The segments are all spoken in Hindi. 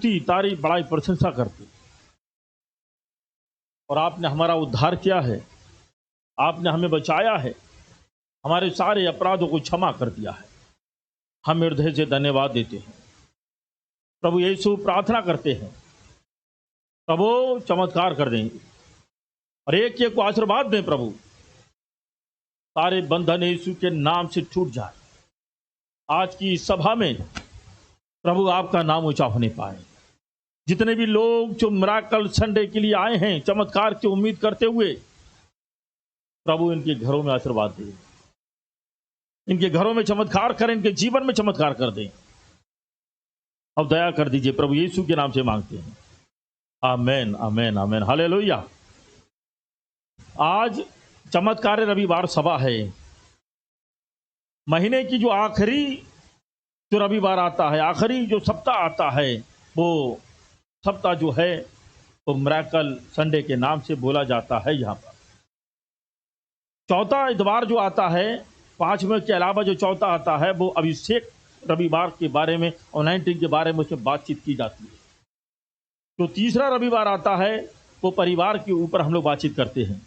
तारीफ बड़ाई प्रशंसा करते और आपने हमारा उद्धार किया है, आपने हमें बचाया है, हमारे सारे अपराधों को क्षमा कर दिया है। हम हृदय से धन्यवाद देते हैं। प्रभु यीशु प्रार्थना करते हैं, प्रभु चमत्कार कर दें और एक एक को आशीर्वाद दें। प्रभु सारे बंधन यीशु के नाम से टूट जाए। आज की इस सभा में प्रभु आपका नाम ऊंचा होने पाए। जितने भी लोग जो मिराकल संडे के लिए आए हैं, चमत्कार की उम्मीद करते हुए, प्रभु इनके घरों में आशीर्वाद दें, इनके घरों में चमत्कार करें, इनके जीवन में चमत्कार कर दें। अब दया कर दीजिए, प्रभु यीशु के नाम से मांगते हैं। आमेन, आमेन, आमेन, हालेलुया। आज चमत्कार रविवार सभा है। महीने की जो आखिरी जो रविवार आता है, आखिरी जो सप्ताह आता है, वो सप्ताह जो है वो मिराकल संडे के नाम से बोला जाता है। यहाँ पर चौथा इतवार जो आता है, 5वें के अलावा जो चौथा आता है, वो अभिषेक रविवार के बारे में और 19 के बारे में उसमें बातचीत की जाती है। जो तीसरा रविवार आता है वो परिवार के ऊपर हम लोग बातचीत करते हैं,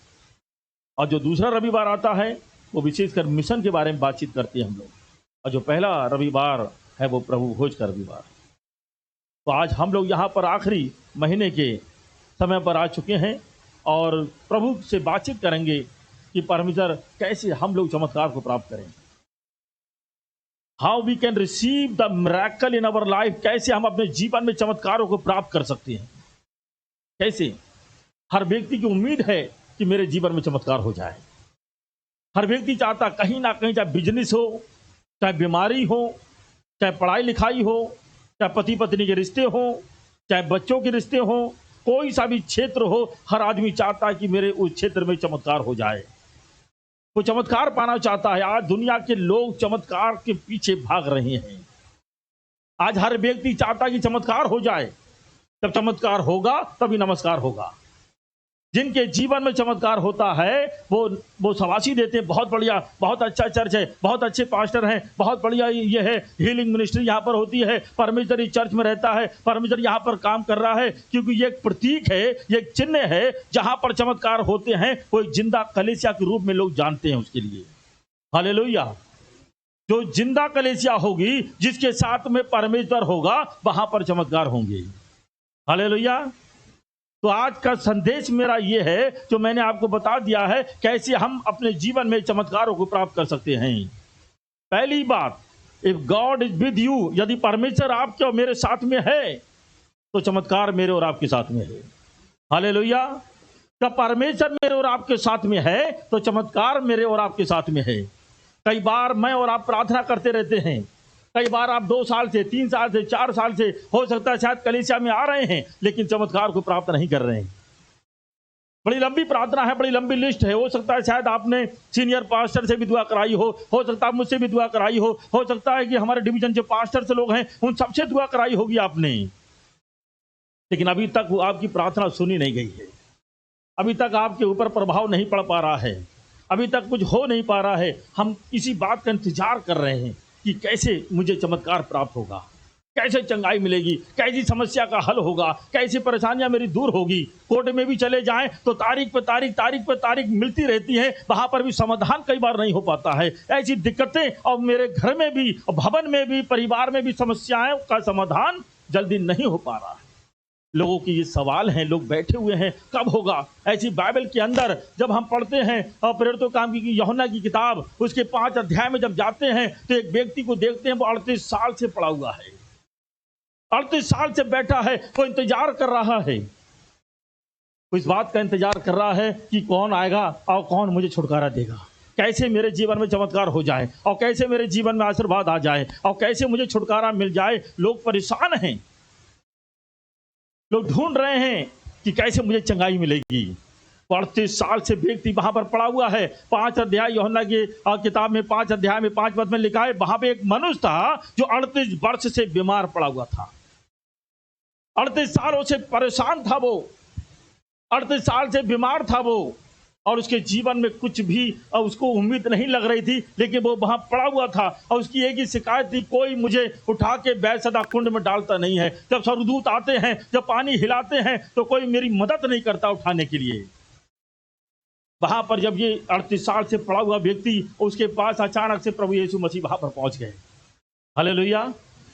और जो दूसरा रविवार आता है वो विशेषकर मिशन के बारे में बातचीत करते हैं हम लोग, और जो पहला रविवार है वो प्रभु भोज का रविवार। तो आज हम लोग यहाँ पर आखिरी महीने के समय पर आ चुके हैं और प्रभु से बातचीत करेंगे कि परमेश्वर कैसे हम लोग चमत्कार को प्राप्त करें। How we can receive the miracle in our life. कैसे हम अपने जीवन में चमत्कारों को प्राप्त कर सकते हैं। कैसे हर व्यक्ति की उम्मीद है कि मेरे जीवन में चमत्कार हो जाए। हर व्यक्ति चाहता कहीं ना कहीं, चाहे बिजनेस हो, चाहे बीमारी हो, चाहे पढ़ाई लिखाई हो, चाहे पति पत्नी के रिश्ते हो, चाहे बच्चों के रिश्ते हो, कोई सा भी क्षेत्र हो, हर आदमी चाहता है कि मेरे उस क्षेत्र में चमत्कार हो जाए। वो चमत्कार पाना चाहता है। आज दुनिया के लोग चमत्कार के पीछे भाग रहे हैं। आज हर व्यक्ति चाहता है कि चमत्कार हो जाए। जब चमत्कार होगा तभी नमस्कार होगा। जिनके जीवन में चमत्कार होता है वो शाबाशी देते हैं, बहुत बढ़िया, बहुत अच्छा चर्च है, बहुत अच्छे पास्टर हैं, बहुत बढ़िया ये है, हीलिंग मिनिस्ट्री यहाँ पर होती है, परमेश्वर इस चर्च में रहता है, परमेश्वर यहाँ पर काम कर रहा है। क्योंकि ये एक प्रतीक है, ये एक चिन्ह है। जहाँ पर चमत्कार होते हैं वो एक जिंदा कलीसिया के रूप में लोग जानते हैं उसके लिए। हालेलुया। जो जिंदा कलीसिया होगी, जिसके साथ में परमेश्वर होगा, वहां पर चमत्कार होंगे। हालेलुया। तो आज का संदेश मेरा ये है, जो मैंने आपको बता दिया है, कैसे हम अपने जीवन में चमत्कारों को प्राप्त कर सकते हैं। पहली बात, if God is with you, यदि परमेश्वर आपके और मेरे साथ में है तो चमत्कार मेरे और आपके साथ में है। हालेलुया। जब परमेश्वर मेरे और आपके साथ में है तो चमत्कार मेरे और आपके साथ में है। कई बार मैं और आप प्रार्थना करते रहते हैं। कई बार आप 2 साल से, 3 साल से, 4 साल से, हो सकता है शायद कलीसिया में आ रहे हैं, लेकिन चमत्कार को प्राप्त नहीं कर रहे हैं। बड़ी लंबी प्रार्थना है, बड़ी लंबी लिस्ट है। हो सकता है शायद आपने सीनियर पास्टर से भी दुआ कराई हो सकता है मुझसे भी दुआ कराई हो सकता है कि हमारे डिवीजन जो पास्टर से लोग हैं उन सबसे दुआ कराई होगी आपने, लेकिन अभी तक वो आपकी प्रार्थना सुनी नहीं गई है। अभी तक आपके ऊपर प्रभाव नहीं पड़ पा रहा है। अभी तक कुछ हो नहीं पा रहा है। हम इसी बात का इंतजार कर रहे हैं कि कैसे मुझे चमत्कार प्राप्त होगा, कैसे चंगाई मिलेगी, कैसी समस्या का हल होगा, कैसी परेशानियां मेरी दूर होगी। कोर्ट में भी चले जाएं तो तारीख पे तारीख मिलती रहती है, वहां पर भी समाधान कई बार नहीं हो पाता है। ऐसी दिक्कतें, और मेरे घर में भी, भवन में भी, परिवार में भी समस्याएं का समाधान जल्दी नहीं हो पा रहा है। लोगों की ये सवाल हैं, लोग बैठे हुए हैं, कब होगा। ऐसी बाइबल के अंदर जब हम पढ़ते हैं और प्रेरितों के काम की यूहन्ना की किताब, उसके 5 अध्याय में जब जाते हैं तो एक व्यक्ति को देखते हैं, वो 38 साल से पड़ा हुआ है, 38 साल से बैठा है, वो इंतजार कर रहा है। वो इस बात का इंतजार कर रहा है कि कौन आएगा और कौन मुझे छुटकारा देगा, कैसे मेरे जीवन में चमत्कार हो जाए, और कैसे मेरे जीवन में आशीर्वाद आ जाए, और कैसे मुझे छुटकारा मिल जाए। लोग परेशान हैं, लोग ढूंढ रहे हैं कि कैसे मुझे चंगाई मिलेगी। 38 साल से व्यक्ति वहां पर पड़ा हुआ है। 5 अध्याय यूहन्ना की किताब में 5 अध्याय में 5 पद में लिखा है, वहां पे एक मनुष्य था जो 38 वर्ष से बीमार पड़ा हुआ था। 38 सालों से परेशान था वो, 38 साल से बीमार था वो। और उसके जीवन में कुछ भी और उसको उम्मीद नहीं लग रही थी, लेकिन वो वहां पड़ा हुआ था और उसकी एक ही शिकायत थी, कोई मुझे उठा के बैसदा कुंड में डालता नहीं है। जब स्वर्गदूत आते हैं, जब पानी हिलाते हैं, तो कोई मेरी मदद नहीं करता उठाने के लिए। वहां पर जब ये 38 साल से पड़ा हुआ व्यक्ति, उसके पास अचानक से प्रभु यीशु मसीह वहां पर पहुंच गए। हालेलुया।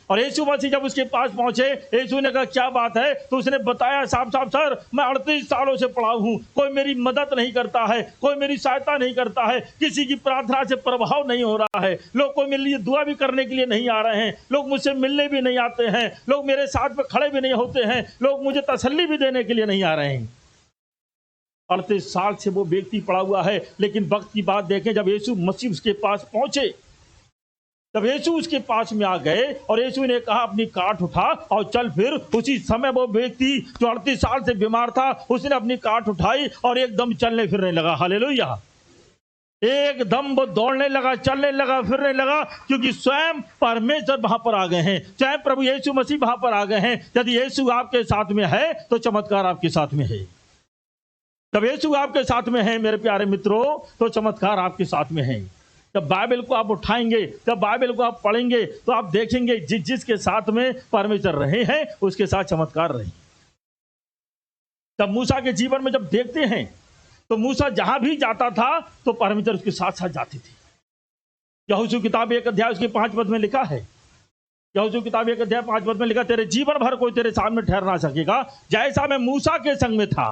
और यीशु मसीह जब उसके पास पहुंचे, यीशु ने कहा क्या बात है, तो उसने बताया साफ साफ, सर मैं 38 सालों से पड़ा हूं, कोई मेरी मदद नहीं करता है, कोई मेरी सहायता नहीं करता है, किसी की प्रार्थना से प्रभाव नहीं हो रहा है, लोग कोई मेरे लिए दुआ भी करने के लिए नहीं आ रहे हैं, लोग मुझसे मिलने भी नहीं आते हैं, लोग मेरे साथ में खड़े भी नहीं होते हैं, लोग मुझे तसल्ली भी देने के लिए नहीं आ रहे हैं। 38 साल से वो व्यक्ति पड़ा हुआ है, लेकिन वक्त की बात देखें, जब यीशु मसीह उसके पास पहुंचे, तब यीशु उसके पास में आ गए और यीशु ने कहा अपनी काठ उठा और चल फिर। उसी समय वो व्यक्ति जो 38 साल से बीमार था, उसने अपनी काठ उठाई और एकदम चलने फिरने लगा। हालेलुया। एकदम वो दौड़ने लगा, चलने लगा, फिरने लगा, क्योंकि स्वयं परमेश्वर वहां पर आ गए हैं, स्वयं प्रभु यीशु मसीह वहां पर आ गए हैं। यदि यीशु आपके साथ में है तो चमत्कार आपके साथ में है। जब यीशु आपके साथ में है मेरे प्यारे मित्रों, तो चमत्कार आपके साथ में है। जब बाइबल को आप उठाएंगे, जब बाइबल को आप पढ़ेंगे, तो आप देखेंगे जिसके साथ में परमेश्वर रहे हैं उसके साथ चमत्कार रहे। तब मूसा के जीवन में जब देखते हैं, तो मूसा जहां भी जाता था तो परमेश्वर उसके साथ साथ जाते थे। यहोशू किताब 1 अध्याय उसके 5 पद में लिखा है, यहोशू किताब 1 अध्याय 5 पद में लिखा, तेरे जीवन भर कोई तेरे सामने ठहर ना सकेगा, जैसा मैं मूसा के संग में था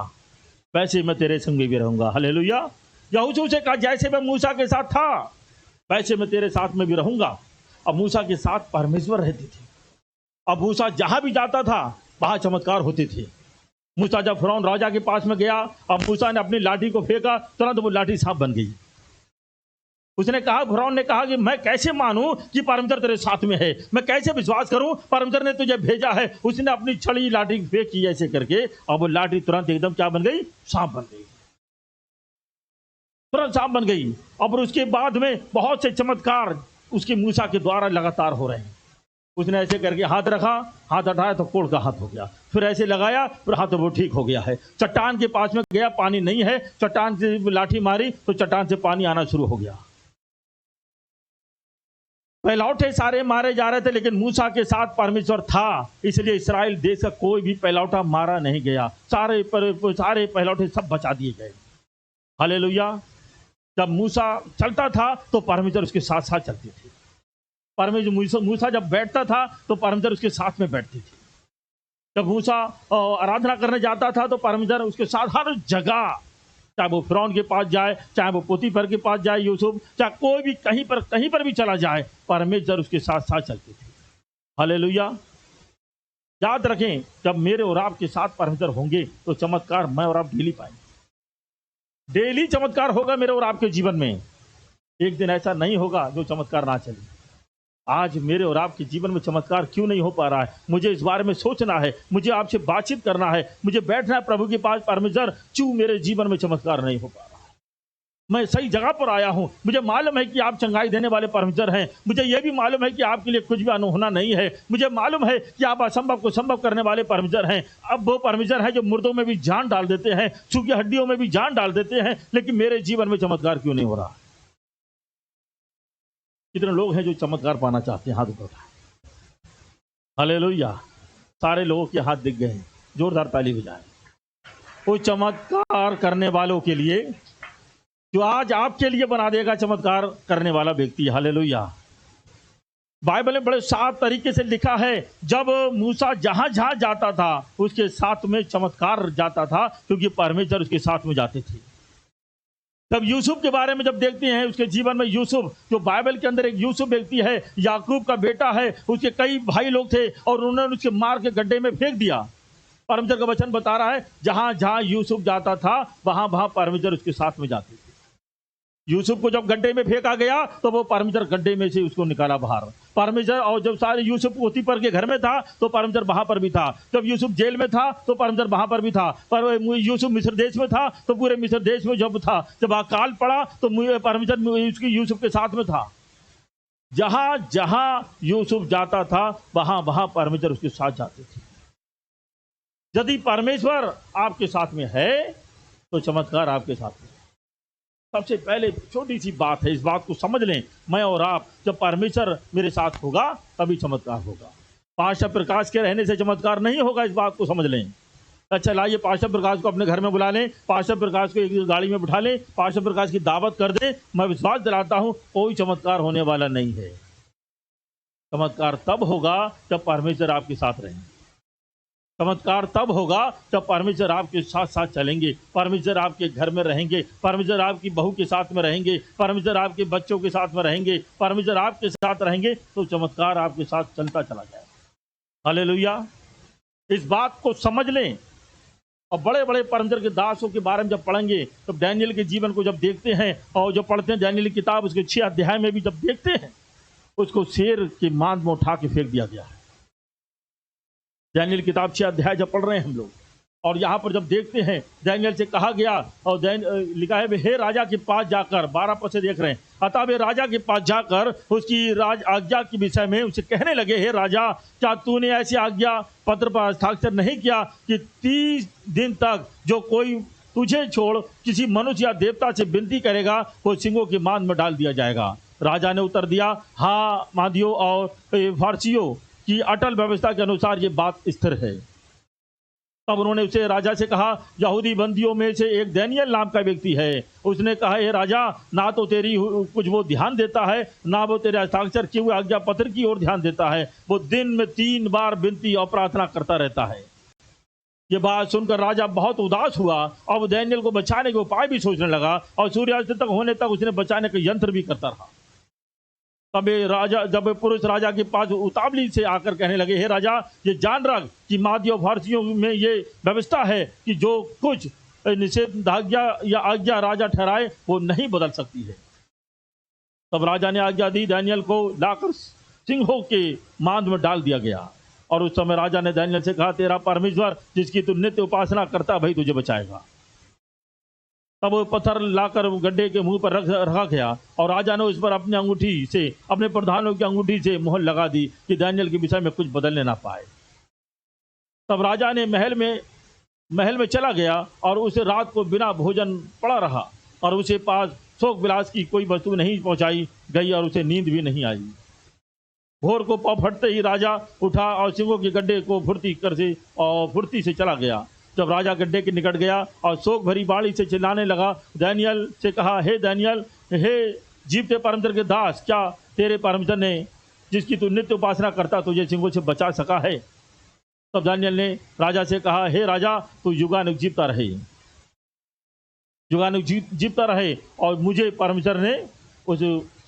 वैसे मैं तेरे संग में भी रहूंगा। हालेलुया। यहोशू से कहा जैसे मैं मूसा के साथ था वैसे मैं तेरे साथ में भी रहूंगा। अब मूसा के साथ परमेश्वर रहते थे। अब मूसा जहां भी जाता था वहां चमत्कार होते थे। मूसा जब फिरौन राजा के पास में गया, अब मूसा ने अपनी लाठी को फेंका, तुरंत वो लाठी सांप बन गई। उसने कहा, फिरौन ने कहा कि मैं कैसे मानूं कि परमेश्वर तेरे साथ में है, मैं कैसे विश्वास करूं परमेश्वर ने तुझे भेजा है। उसने अपनी छड़ी लाठी फेंकी ऐसे करके, और वो लाठी तुरंत एकदम क्या बन गई, सांप बन गई, तुरंत सांप बन गई। और उसके बाद में बहुत से चमत्कार उसके मूसा के द्वारा लगातार हो रहे हैं। उसने ऐसे करके हाथ रखा, हाथ हटाया तो कोढ़ का हाथ हो गया, फिर ऐसे लगाया फिर हाथ वो ठीक हो गया है। चट्टान के पास में गया, पानी नहीं है, चट्टान से लाठी मारी तो चट्टान से पानी आना शुरू हो गया। पहलौठे सारे मारे जा रहे थे, लेकिन मूसा के साथ परमेश्वर था, इसलिए इस्राएल देश का कोई भी पहलौठा मारा नहीं गया। सारे पहलौठे सब बचा दिए गए। हालेलुया। जब मूसा चलता था तो परमेश्वर उसके साथ साथ चलते थे। परमेश्वर मूसा जब बैठता था तो परमेश्वर उसके साथ में बैठते थे। जब मूसा आराधना करने जाता था तो परमेश्वर उसके साथ हर जगह, चाहे वो फिरौन के पास जाए, चाहे वो पोतीफर के पास जाए, यूसुफ, चाहे कोई भी कहीं पर भी चला जाए, परमेश्वर उसके साथ साथ चलते थे। हालेलुया। याद रखें, जब मेरे और आपके साथ परमेश्वर होंगे तो चमत्कार मैं और आप डेली पाएंगे। डेली चमत्कार होगा मेरे और आपके जीवन में। एक दिन ऐसा नहीं होगा जो चमत्कार ना चले। आज मेरे और आपके जीवन में चमत्कार क्यों नहीं हो पा रहा है, मुझे इस बारे में सोचना है, मुझे आपसे बातचीत करना है, मुझे बैठना है प्रभु के पास। परमेश्वर, क्यों मेरे जीवन में चमत्कार नहीं हो पा रहा है? मैं सही जगह पर आया हूं, मुझे मालूम है कि आप चंगाई देने वाले परमेश्वर हैं, मुझे यह भी मालूम है कि आपके लिए कुछ भी अनहोना नहीं है, मुझे मालूम है कि आप असंभव को संभव करने वाले परमेश्वर हैं। अब वो परमेश्वर है जो मुर्दों में भी जान डाल देते हैं, सूखी हड्डियों में भी जान डाल देते हैं, लेकिन मेरे जीवन में चमत्कार क्यों नहीं हो रहा? कितने लोग हैं जो चमत्कार पाना चाहते हैं? हाथ उठाएं। हालेलुया। सारे लोगों के हाथ दिख गए हैं, जोरदार ताली बजाएं वो चमत्कार करने वालों के लिए, जो आज आपके लिए बना देगा चमत्कार करने वाला व्यक्ति। हालेलुया। बाइबल में बड़े साफ तरीके से लिखा है, जब मूसा जहां जहां जाता था उसके साथ में चमत्कार जाता था, क्योंकि परमेश्वर उसके साथ में जाते थे। तब यूसुफ के बारे में जब देखते हैं, उसके जीवन में यूसुफ, जो बाइबल के अंदर एक यूसुफ व्यक्ति है, याकूब का बेटा है, उसके कई भाई लोग थे और उन्होंने उसके मार के गड्ढे में फेंक दिया। परमेश्वर का वचन बता रहा है, जहां जहां यूसुफ जाता था वहां वहां परमेश्वर उसके साथ में जाते थे। यूसुफ को जब गड्ढे में फेंका गया तो वो परमेश्वर गड्ढे में से उसको निकाला बाहर। परमेश्वर, और जब सारे यूसुफ पोतीफर के घर में था तो परमेश्वर वहां पर भी था। जब यूसुफ जेल में था तो परमेश्वर वहां पर भी था। पर यूसुफ मिस्र देश में था तो पूरे मिस्र देश में जब था, जब अकाल पड़ा तो परमेश्वर यूसुफ के साथ में था। जहां जहां यूसुफ जाता था वहां वहां परमेश्वर उसके साथ जाते थे। यदि परमेश्वर आपके साथ में है तो चमत्कार आपके साथ में। सबसे पहले छोटी सी बात है, इस बात को समझ लें, मैं और आप, जब परमेश्वर मेरे साथ होगा तभी चमत्कार होगा। पास्टर प्रकाश के रहने से चमत्कार नहीं होगा, इस बात को समझ लें। अच्छा लाइए पास्टर प्रकाश को अपने घर में बुला लें, पास्टर प्रकाश को एक गाड़ी में बिठा लें, पास्टर प्रकाश की दावत कर दें, मैं विश्वास दिलाता हूं कोई चमत्कार होने वाला नहीं है। चमत्कार तब होगा जब परमेश्वर आपके साथ रहेंगे। चमत्कार तब होगा जब परमेश्वर आपके साथ साथ चलेंगे, परमेश्वर आपके घर में रहेंगे, परमेश्वर आपकी बहू के साथ में रहेंगे, परमेश्वर आपके बच्चों के साथ में रहेंगे, परमेश्वर आपके साथ रहेंगे, तो चमत्कार आपके साथ चलता चला जाएगा। हालेलुया। इस बात को समझ लें। और बड़े बड़े परमेश्वर के दासों के बारे में जब पढ़ेंगे, तो डैनियल के जीवन को जब देखते हैं और जो पढ़ते हैं डैनियल की किताब, उसके 6 अध्याय में भी जब देखते हैं, उसको शेर के मांद में उठा के फेंक दिया गया है। डैनियल किताब 6 अध्याय जब पढ़ रहे हैं हम लोग, और यहाँ पर जब देखते हैं डैनियल से कहा गया, और लिखा है हे राजा के पास जाकर, 12 पद से देख रहे हैं, अतः वे राजा के पास जाकर उसकी राज आज्ञा के विषय में उसे कहने लगे, हे राजा, क्या तूने ऐसी आज्ञा पत्र पर हस्ताक्षर नहीं किया कि 30 दिन तक जो कोई तुझे छोड़ किसी मनुष्य या देवता से विनती करेगा वो सिंहों के मांद में डाल दिया जाएगा? राजा ने उत्तर दिया, हाँ, मादियों और फारसियों की अटल व्यवस्था के अनुसार ये बात स्थिर है। तब उन्होंने उसे राजा से कहा, यहूदी बंदियों में से एक डैनियल नाम का व्यक्ति है। उसने कहा, हे राजा, ना तो तेरी कुछ वो ध्यान देता है, ना वो तेरे हस्ताक्षर किए हुए आज्ञा पत्र की ओर ध्यान देता है। वो दिन में 3 बार विनती और प्रार्थना करता रहता है। ये बात सुनकर राजा बहुत उदास हुआ और वो डैनियल को बचाने के उपाय भी सोचने लगा, और सूर्यास्त तक होने तक उसने बचाने का यंत्र भी करता रहा। तब राजा, जब पुरुष राजा के पास उतावली से आकर कहने लगे, हे राजा, ये जान रख कि मादियों फारसियों में ये व्यवस्था है कि जो कुछ निषेधाज्ञा या आज्ञा राजा ठहराए वो नहीं बदल सकती है। तब राजा ने आज्ञा दी, डैनियल को लाकर सिंहों के मांद में डाल दिया गया। और उस समय राजा ने डैनियल से कहा, तेरा परमेश्वर जिसकी तू नित्य उपासना करता भाई तुझे बचाएगा। तब वो पत्थर लाकर गड्ढे के मुंह पर रखा गया, और राजा ने उस पर अपनी अंगूठी से, अपने प्रधानों की अंगूठी से मोहर लगा दी कि डैनियल के विषय में कुछ बदलने ना पाए। तब राजा ने महल में चला गया और उसे रात को बिना भोजन पड़ा रहा, और उसे पास शोक विलास की कोई वस्तु नहीं पहुंचाई गई, और उसे नींद भी नहीं आई। भोर को पाँव फटते ही राजा उठा और सिंहों के गड्ढे को फुर्ती से चला गया। जब राजा गड्ढे के निकट गया और शोक भरी बाणी से चिल्लाने लगा, डैनियल से कहा, हे डैनियल, हे जीवते परमेश्वर के दास, क्या तेरे परमेश्वर ने जिसकी तू नित्य उपासना करता तुझे सिंहों से बचा सका है? तब डैनियल ने राजा से कहा, हे राजा, तू युगानुग जीवता रहे, युगानुग जीवता रहे, और मुझे परमेश्वर ने उस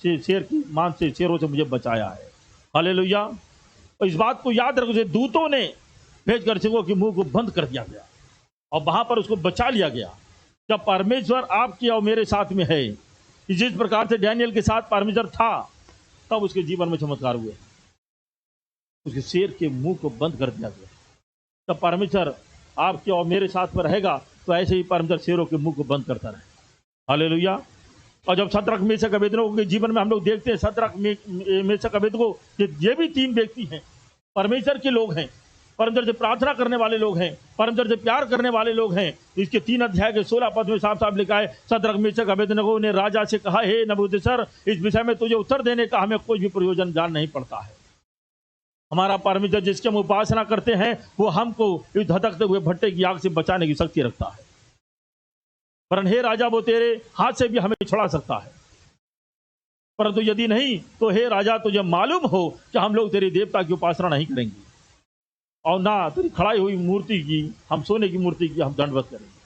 शेर की मांद से, शेरों से मुझे बचाया है। हालेलुया। और इस बात को याद रखो, दूतों ने भेजकर सिंहों के मुंह को बंद कर दिया गया और वहां पर उसको बचा लिया गया। जब परमेश्वर आपके और मेरे साथ में है, जिस प्रकार से डैनियल के साथ परमेश्वर था, तब उसके जीवन में चमत्कार हुए। उसके शेर के मुंह को बंद कर दिया गया। जब परमेश्वर आपके और मेरे साथ में रहेगा, तो ऐसे ही परमेश्वर शेरों के मुंह को बंद करता रहे। हालेलुया। और जब शद्रक मेशक अबेदनगो के जीवन में हम लोग देखते हैं, शद्रक मेशक अबेदनगो ये भी 3 व्यक्ति हैं, परमेश्वर के लोग हैं, परमेश्वर से प्रार्थना करने वाले लोग हैं, परमेश्वर से प्यार करने वाले लोग हैं। इसके 3 अध्याय के 16 पद में साफ साफ लिखा है, शद्रक मेशक अबेदनगो ने राजा से कहा, हे नबूकदनेस्सर, इस विषय में तुझे उत्तर देने का हमें कोई भी प्रयोजन जान नहीं पड़ता है। हमारा परमेश्वर जिसके हम उपासना करते हैं, वो हमको इस धधकते हुए भट्टे की आग से बचाने की शक्ति रखता है। वरन हे राजा, वो तेरे हाथ से भी हमें छुड़ा सकता है, परंतु यदि नहीं तो हे राजा, तुझे मालूम हो कि हम लोग तेरी देवता की उपासना नहीं करेंगे, और ना तेरी खड़ाई हुई मूर्ति की, हम सोने की मूर्ति की हम दंडवत करेंगे।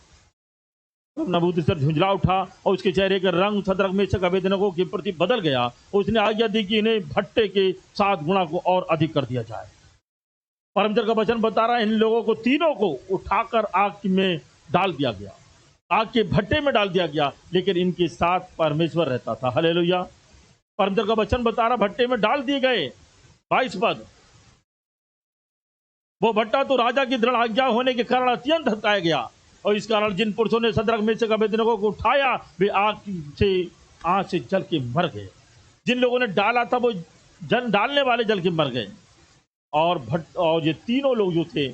तब नबूकदनेस्सर झुंझला उठा और उसके चेहरे का रंग शद्रक मेशक अबेदनगो के प्रति बदल गया। उसने आज्ञा दी कि इन्हें भट्टे के 7 गुणा को और अधिक कर दिया जाए। परमेश्वर का वचन बता रहा है, इन लोगों को तीनों को उठाकर आग में डाल दिया गया, आग के भट्टे में डाल दिया गया, लेकिन इनके साथ परमेश्वर रहता था। हालेलुया। परमेश्वर का वचन बता रहा, भट्टे में डाल दिए गए। 22 पद, वो भट्टा तो राजा की दृढ़ आज्ञा होने के कारण अत्यंत धधकाया गया, और इस कारण जिन पुरुषों ने शद्रक मेशक अबेदनगो को उठाया वे आग से जल के मर गए। जिन लोगों ने डाला था वो डालने वाले जल के मर गए, और ये तीनों लोग जो थे,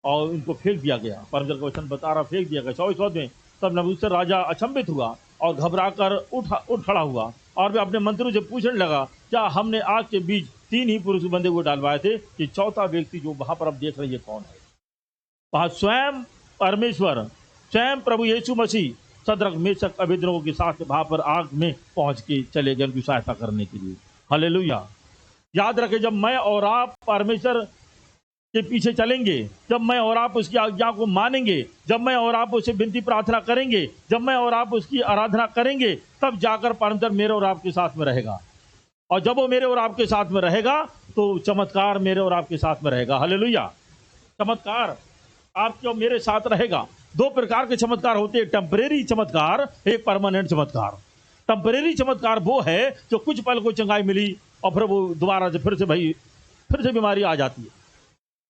और इनको फेंक दिया गया। परमेश्वर का वचन बता रहा, फेंक दिया गया। 24 पद में, तब नबूकदनेस्सर राजा अचंभित हुआ और घबराकर उठ खड़ा हुआ और वे अपने मंत्रियों से पूछने लगा, क्या हमने आग के बीच 3 ही पुरुष बंधे हुए डालवाए थे कि चौथा व्यक्ति जो वहां पर अब देख रहे हैं कौन है? वहां स्वयं परमेश्वर, स्वयं प्रभु यीशु मसीह सदरक मेशक अबेदनगो के साथ वहां पर आग में पहुंच के चले गए उनकी सहायता करने के लिए। हालेलुया। याद रखें, जब मैं और आप परमेश्वर के पीछे चलेंगे, जब मैं और आप उसकी आज्ञा को मानेंगे, जब मैं और आप उसे विनती प्रार्थना करेंगे, जब मैं और आप उसकी आराधना करेंगे, तब जाकर परमेश्वर मेरे और आपके साथ में रहेगा। और जब वो मेरे और आपके साथ में रहेगा तो चमत्कार मेरे और आपके साथ में रहेगा। हालेलुया। चमत्कार आपके और मेरे साथ रहेगा। 2 प्रकार के चमत्कार होते हैं, टेम्परेरी चमत्कार, एक परमानेंट चमत्कार। टेम्परेरी चमत्कार वो है जो कुछ पल को चंगाई मिली और फिर वो दोबारा से फिर से बीमारी आ जाती है।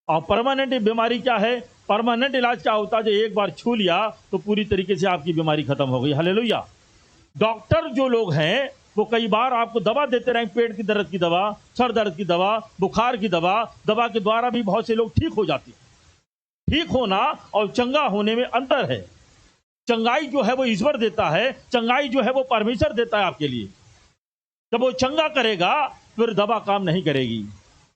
और परमानेंट बीमारी क्या है? परमानेंट इलाज क्या होता है? जो एक बार छू लिया तो पूरी तरीके से आपकी बीमारी खत्म हो गई। हालेलुया। डॉक्टर जो लोग हैं वो कई बार आपको दवा देते रहें, पेट की दर्द की दवा, सर दर्द की दवा, बुखार की दवा के द्वारा भी बहुत से लोग ठीक हो जाते हैं। ठीक होना और चंगा होने में अंतर है। चंगाई जो है वो ईश्वर देता है, चंगाई जो है वो परमेश्वर देता है आपके लिए। जब वो चंगा करेगा फिर दवा काम नहीं करेगी।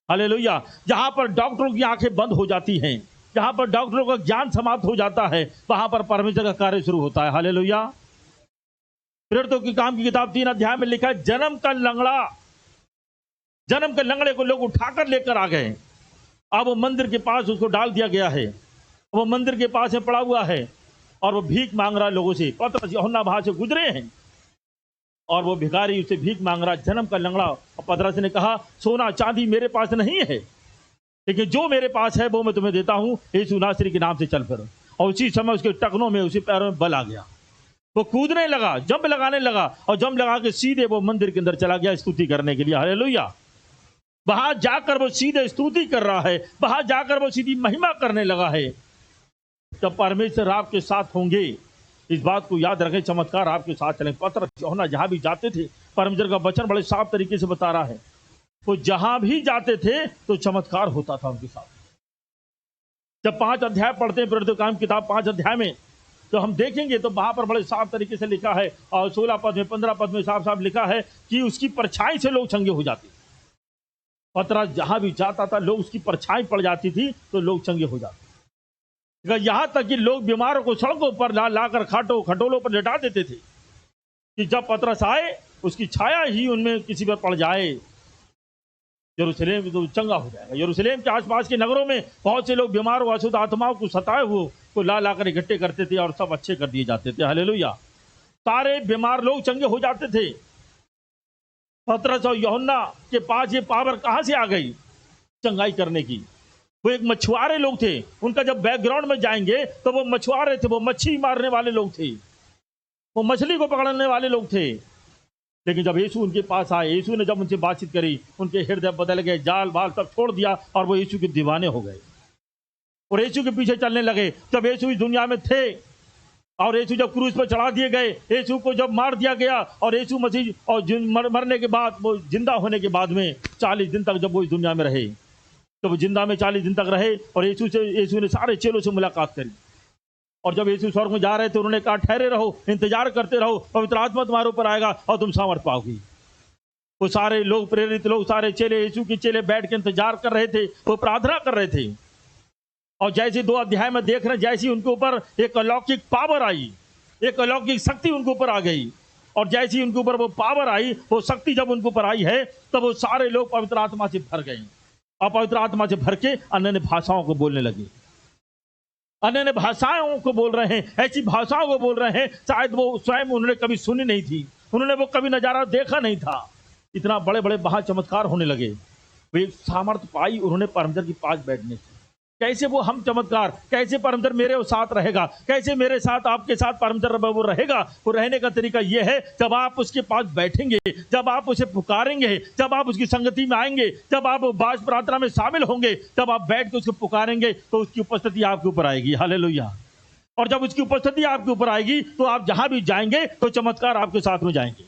हालेलुया। जहां पर डॉक्टरों की आंखें बंद हो जाती हैं, जहां पर डॉक्टरों का ज्ञान समाप्त हो जाता है, वहां पर परमेश्वर का कार्य शुरू होता है। हालेलुया। प्रेरितों की काम की किताब 3 अध्याय में लिखा है, जन्म का लंगड़े को लोग उठाकर लेकर आ गए। अब वो मंदिर के पास उसको डाल दिया गया है, वो मंदिर के पास में पड़ा हुआ है और वो भीख मांग रहा है लोगों से। पतरस यूहन्ना वहां से गुजरे हैं और वो भिखारी उससे भीख मांग रहा, जन्म का लंगड़ा। और पतरस ने कहा, सोना चांदी मेरे पास नहीं है, लेकिन जो मेरे पास है वो मैं तुम्हें देता हूं, यीशु नासरी के नाम से चल फिर। और उसी समय उसके टखनों में, उसी पैरों में बल आ गया। वो कूदने लगा, जंप लगाने लगा और जंप लगा के सीधे वो मंदिर के अंदर चला गया स्तुति करने के लिए। हालेलुया। वहां जाकर वो सीधे स्तुति कर रहा है, वहां जाकर वो सीधी महिमा करने लगा है। जब परमेश्वर आपके साथ होंगे, इस बात को याद रखें, चमत्कार आपके साथ चलें। पतरस यूहन्ना जहां भी जाते थे, परमेश्वर का वचन बड़े साफ तरीके से बता रहा है, वो जहां भी जाते थे तो चमत्कार होता था उनके साथ। जब 5 अध्याय पढ़ते हैं प्रेरितों की काम किताब 5 अध्याय में, तो हम देखेंगे तो वहां पर बड़े साफ तरीके से लिखा है और 16 पद में 15 पद में साफ साफ लिखा है कि उसकी परछाई से लोग चंगे हो जाते। पतरस जहां भी जाता था लोग उसकी परछाई पड़ जाती थी तो लोग चंगे हो जाते। यहां तक कि लोग बीमारों को सड़कों पर लाकर खटोलों पर लेटा देते थे कि जब पतरस आए उसकी छाया ही उनमें किसी पर पड़ जाए, यरूशलेम तो चंगा हो जाएगा। यरूशलेम के आसपास के नगरों में बहुत से लोग बीमारों, अशुद्ध आत्माओं को सताए हुए को लाकर इकट्ठे करते थे और सब अच्छे कर दिए जाते थे। हालेलुया। सारे बीमार लोग चंगे हो जाते थे। पतरस और यूहन्ना के पास ये पावर कहां से आ गई चंगाई करने की? वो एक मछुआरे लोग थे। उनका जब बैकग्राउंड में जाएंगे तो वो मछुआरे थे, वो मच्छी मारने वाले लोग थे, वो मछली को पकड़ने वाले लोग थे। लेकिन जब यीशु उनके पास आए, यीशु ने जब उनसे बातचीत करी, उनके हृदय बदल गए, जाल बाल सब छोड़ दिया और वो यीशु के दीवाने हो गए और यीशु के पीछे चलने लगे। जब यीशु इस दुनिया में थे और यीशु जब क्रूस पर चढ़ा दिए गए, यीशु को जब मार दिया गया और यीशु मसीह और मरने के बाद, वो जिंदा होने के बाद में 40 दिन तक जब वो इस दुनिया में रहे, तो वो जिंदा में 40 दिन तक रहे और यीशु ने सारे चेलों से मुलाकात करी। और जब यीशु स्वर्ग में जा रहे थे उन्होंने कहा, ठहरे रहो, इंतजार करते रहो, पवित्र आत्मा तुम्हारे ऊपर आएगा और तुम सामर्थ पाओगी। वो सारे लोग, प्रेरित लोग, सारे चेले, यीशु के चेले बैठ के इंतजार कर रहे थे, वो प्रार्थना कर रहे थे। और जैसे 2 अध्याय में देख रहे हैं, जैसी उनके ऊपर एक अलौकिक पावर आई, एक अलौकिक शक्ति उनके ऊपर आ गई। और जैसी उनके ऊपर वो पावर आई, वो शक्ति जब उनके ऊपर आई है, तब वो सारे लोग पवित्र आत्मा से भर गए और पवित्र आत्मा से भर के अन्य भाषाओं को बोलने लगे। अन्य भाषाओं को बोल रहे हैं, ऐसी भाषाओं को बोल रहे हैं शायद वो स्वयं उन्होंने कभी सुनी नहीं थी, उन्होंने वो कभी नजारा देखा नहीं था। इतना बड़े बड़े वहां चमत्कार होने लगे। वो एक सामर्थ्य पाई उन्होंने परमेश्वर के पास बैठने से। कैसे वो हम चमत्कार, कैसे परमेश्वर मेरे साथ रहेगा, कैसे मेरे साथ आपके साथ परमेश्वर वो रहेगा? वो रहने का तरीका ये है, जब आप उसके पास बैठेंगे, जब आप उसे पुकारेंगे, जब आप उसकी संगति में आएंगे, जब आप उपवास प्रार्थना में शामिल होंगे, जब आप बैठ के उसको पुकारेंगे तो उसकी उपस्थिति आपके ऊपर आएगी। हालेलुया। और जब उसकी उपस्थिति आपके ऊपर आएगी तो आप जहां भी जाएंगे तो चमत्कार आपके साथ में जाएंगे।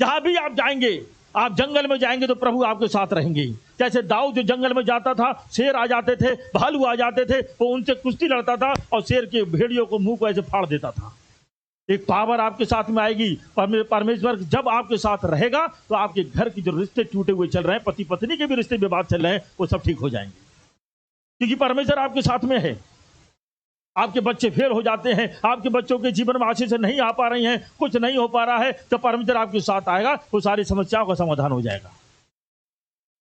जहां भी आप जाएंगे, आप जंगल में जाएंगे तो प्रभु आपके साथ रहेंगे। जैसे दाऊद जो जंगल में जाता था, शेर आ जाते थे, भालू आ जाते थे, वो उनसे कुश्ती लड़ता था और शेर के भेड़ियों को मुंह को ऐसे फाड़ देता था। एक पावर आपके साथ में आएगी। परमेश्वर जब आपके साथ रहेगा तो आपके घर के जो रिश्ते टूटे हुए चल रहे हैं, पति पत्नी के भी रिश्ते विवाद चल रहे हैं, वो सब ठीक हो जाएंगे, क्योंकि परमेश्वर आपके साथ में है। आपके बच्चे फेल हो जाते हैं, आपके बच्चों के जीवन में आशीष नहीं आ पा रही हैं, कुछ नहीं हो पा रहा है, जब परमेश्वर आपके साथ आएगा वो सारी समस्याओं का समाधान हो जाएगा।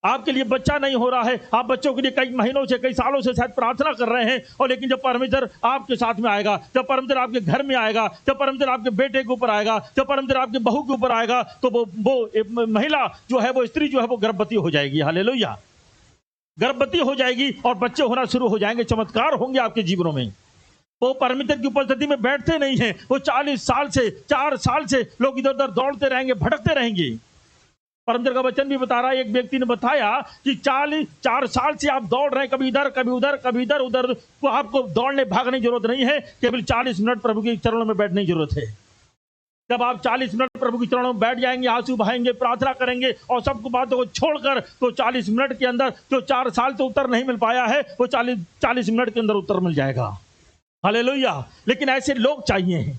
आपके लिए बच्चा नहीं हो रहा है, आप बच्चों के लिए कई महीनों से, कई सालों से शायद प्रार्थना कर रहे हैं, और लेकिन जब परमेश्वर आपके साथ में आएगा, जब परमेश्वर आपके घर में आएगा, जब परमेश्वर आपके बेटे के ऊपर आएगा, जब परमेश्वर आपके बहू के ऊपर आएगा, तो वो महिला जो है, वो स्त्री जो है, वो गर्भवती हो जाएगी। हालेलुया, गर्भवती हो जाएगी और बच्चे होना शुरू हो जाएंगे, चमत्कार होंगे आपके जीवनों में। वो परमेश्वर की उपस्थिति में बैठते नहीं हैं, वो 40 साल से, 4 साल से लोग इधर उधर दौड़ते रहेंगे, भटकते रहेंगे। परमेश्वर का वचन भी बता रहा है, एक व्यक्ति ने बताया कि 4 साल से आप दौड़ रहे हैं, कभी इधर कभी उधर, कभी इधर उधर, तो आपको दौड़ने भागने की जरूरत नहीं है, केवल 40 मिनट प्रभु के चरणों में बैठने की जरूरत है। जब आप 40 मिनट प्रभु के चरणों में बैठ जाएंगे, आंसू बहाएंगे, प्रार्थना करेंगे और सब बातों को छोड़कर, तो 40 मिनट के अंदर जो 4 साल से उत्तर नहीं मिल पाया है, वो 40 मिनट के अंदर उत्तर मिल जाएगा। हालेलुया। लेकिन ऐसे लोग चाहिए हैं,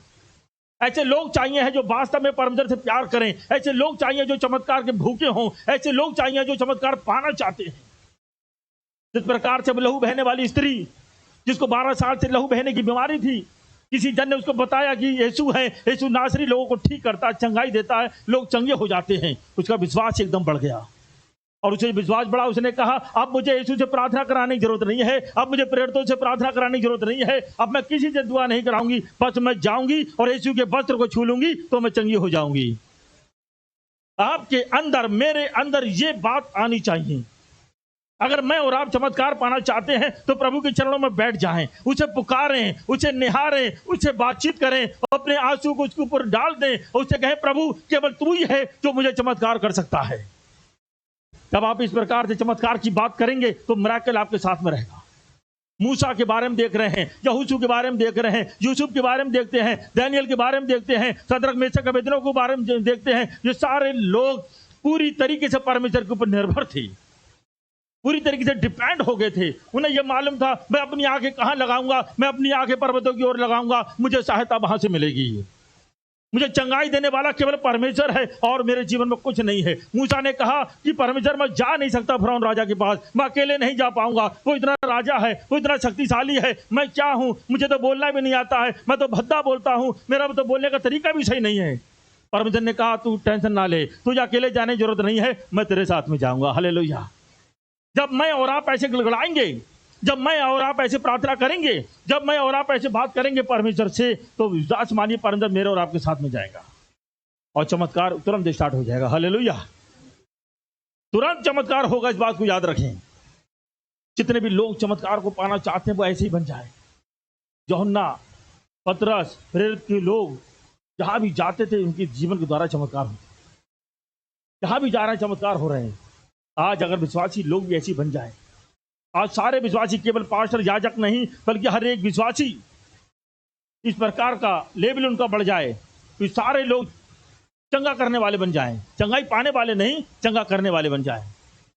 ऐसे लोग चाहिए हैं जो वास्तव में परमेश्वर से प्यार करें, ऐसे लोग चाहिए जो चमत्कार के भूखे हों, ऐसे लोग चाहिए जो चमत्कार पाना चाहते हैं। जिस प्रकार से लहू बहने वाली स्त्री, जिसको 12 साल से लहू बहने की बीमारी थी, किसी जन ने उसको बताया कि यीशु है, यीशु नासरी लोगों को ठीक करता है, चंगाई देता है, लोग चंगे हो जाते हैं। उसका विश्वास एकदम बढ़ गया और उसे विश्वास बढ़ा। उसने कहा, अब मुझे यीशु से प्रार्थना कराने की जरूरत नहीं है, अब मुझे प्रेरितों से प्रार्थना कराने की जरूरत नहीं है, अब मैं किसी से दुआ नहीं कराऊंगी, बस मैं जाऊंगी और यीशु के वस्त्र को छू लूंगी तो मैं चंगी हो जाऊंगी। आपके अंदर, मेरे अंदर ये बात आनी चाहिए। अगर मैं और आप चमत्कार पाना चाहते हैं तो प्रभु के चरणों में बैठ जाएं, उसे पुकारें, उसे निहारें, उससे बातचीत करें, अपने आंसू को उसके ऊपर डाल दें, उससे कहें, प्रभु केवल तू ही है जो मुझे चमत्कार कर सकता है। जब आप इस प्रकार से चमत्कार की बात करेंगे तो मिराकल आपके साथ में रहेगा। मूसा के बारे में देख रहे हैं, यहोशू के बारे में देख रहे हैं, यूसुफ के बारे में देखते हैं, दानियल के बारे में देखते हैं, सद्रक मेशक अबेदनगो के बारे में देखते हैं। ये सारे लोग पूरी तरीके से परमेश्वर के ऊपर निर्भर थे, पूरी तरीके से डिपेंड हो गए थे। उन्हें यह मालूम था, मैं अपनी आंखें कहां लगाऊंगा, मैं अपनी आंखें पर्वतों की ओर लगाऊंगा, मुझे सहायता वहां से मिलेगी। मुझे चंगाई देने वाला केवल परमेश्वर है और मेरे जीवन में कुछ नहीं है। मूसा ने कहा कि परमेश्वर, मैं जा नहीं सकता फिरौन राजा के पास, मैं अकेले नहीं जा पाऊंगा, वो इतना राजा है, वो इतना शक्तिशाली है, मैं क्या हूं, मुझे तो बोलना भी नहीं आता है, मैं तो भद्दा बोलता हूं, मेरा तो बोलने का तरीका भी सही नहीं है। परमेश्वर ने कहा, तू टेंशन ना ले, तुझे अकेले जाने की जरूरत नहीं है, मैं तेरे साथ में जाऊंगा। हालेलुया। जब मैं और आप ऐसे गड़गड़ाएंगे, जब मैं और आप ऐसे प्रार्थना करेंगे, जब मैं और आप ऐसे बात करेंगे परमेश्वर से, तो विश्वास मानिए परमेश्वर मेरे और आपके साथ में जाएगा और चमत्कार तुरंत स्टार्ट हो जाएगा। हालेलुया। तुरंत चमत्कार होगा, इस बात को याद रखें। जितने भी लोग चमत्कार को पाना चाहते हैं वो ऐसे ही बन जाए। यूहन्ना, पतरस, प्रेरित के लोग जहां भी जाते थे उनके जीवन के द्वारा चमत्कार होते, जहां भी जा रहे हैं चमत्कार हो रहे हैं। आज अगर विश्वासी लोग भी ऐसी बन जाए, आज सारे विश्वासी, केवल पास्टर याजक नहीं बल्कि हर एक विश्वासी इस प्रकार का लेवल उनका बढ़ जाए, तो सारे लोग चंगा करने वाले बन जाएं, चंगाई पाने वाले नहीं, चंगा करने वाले बन जाएं।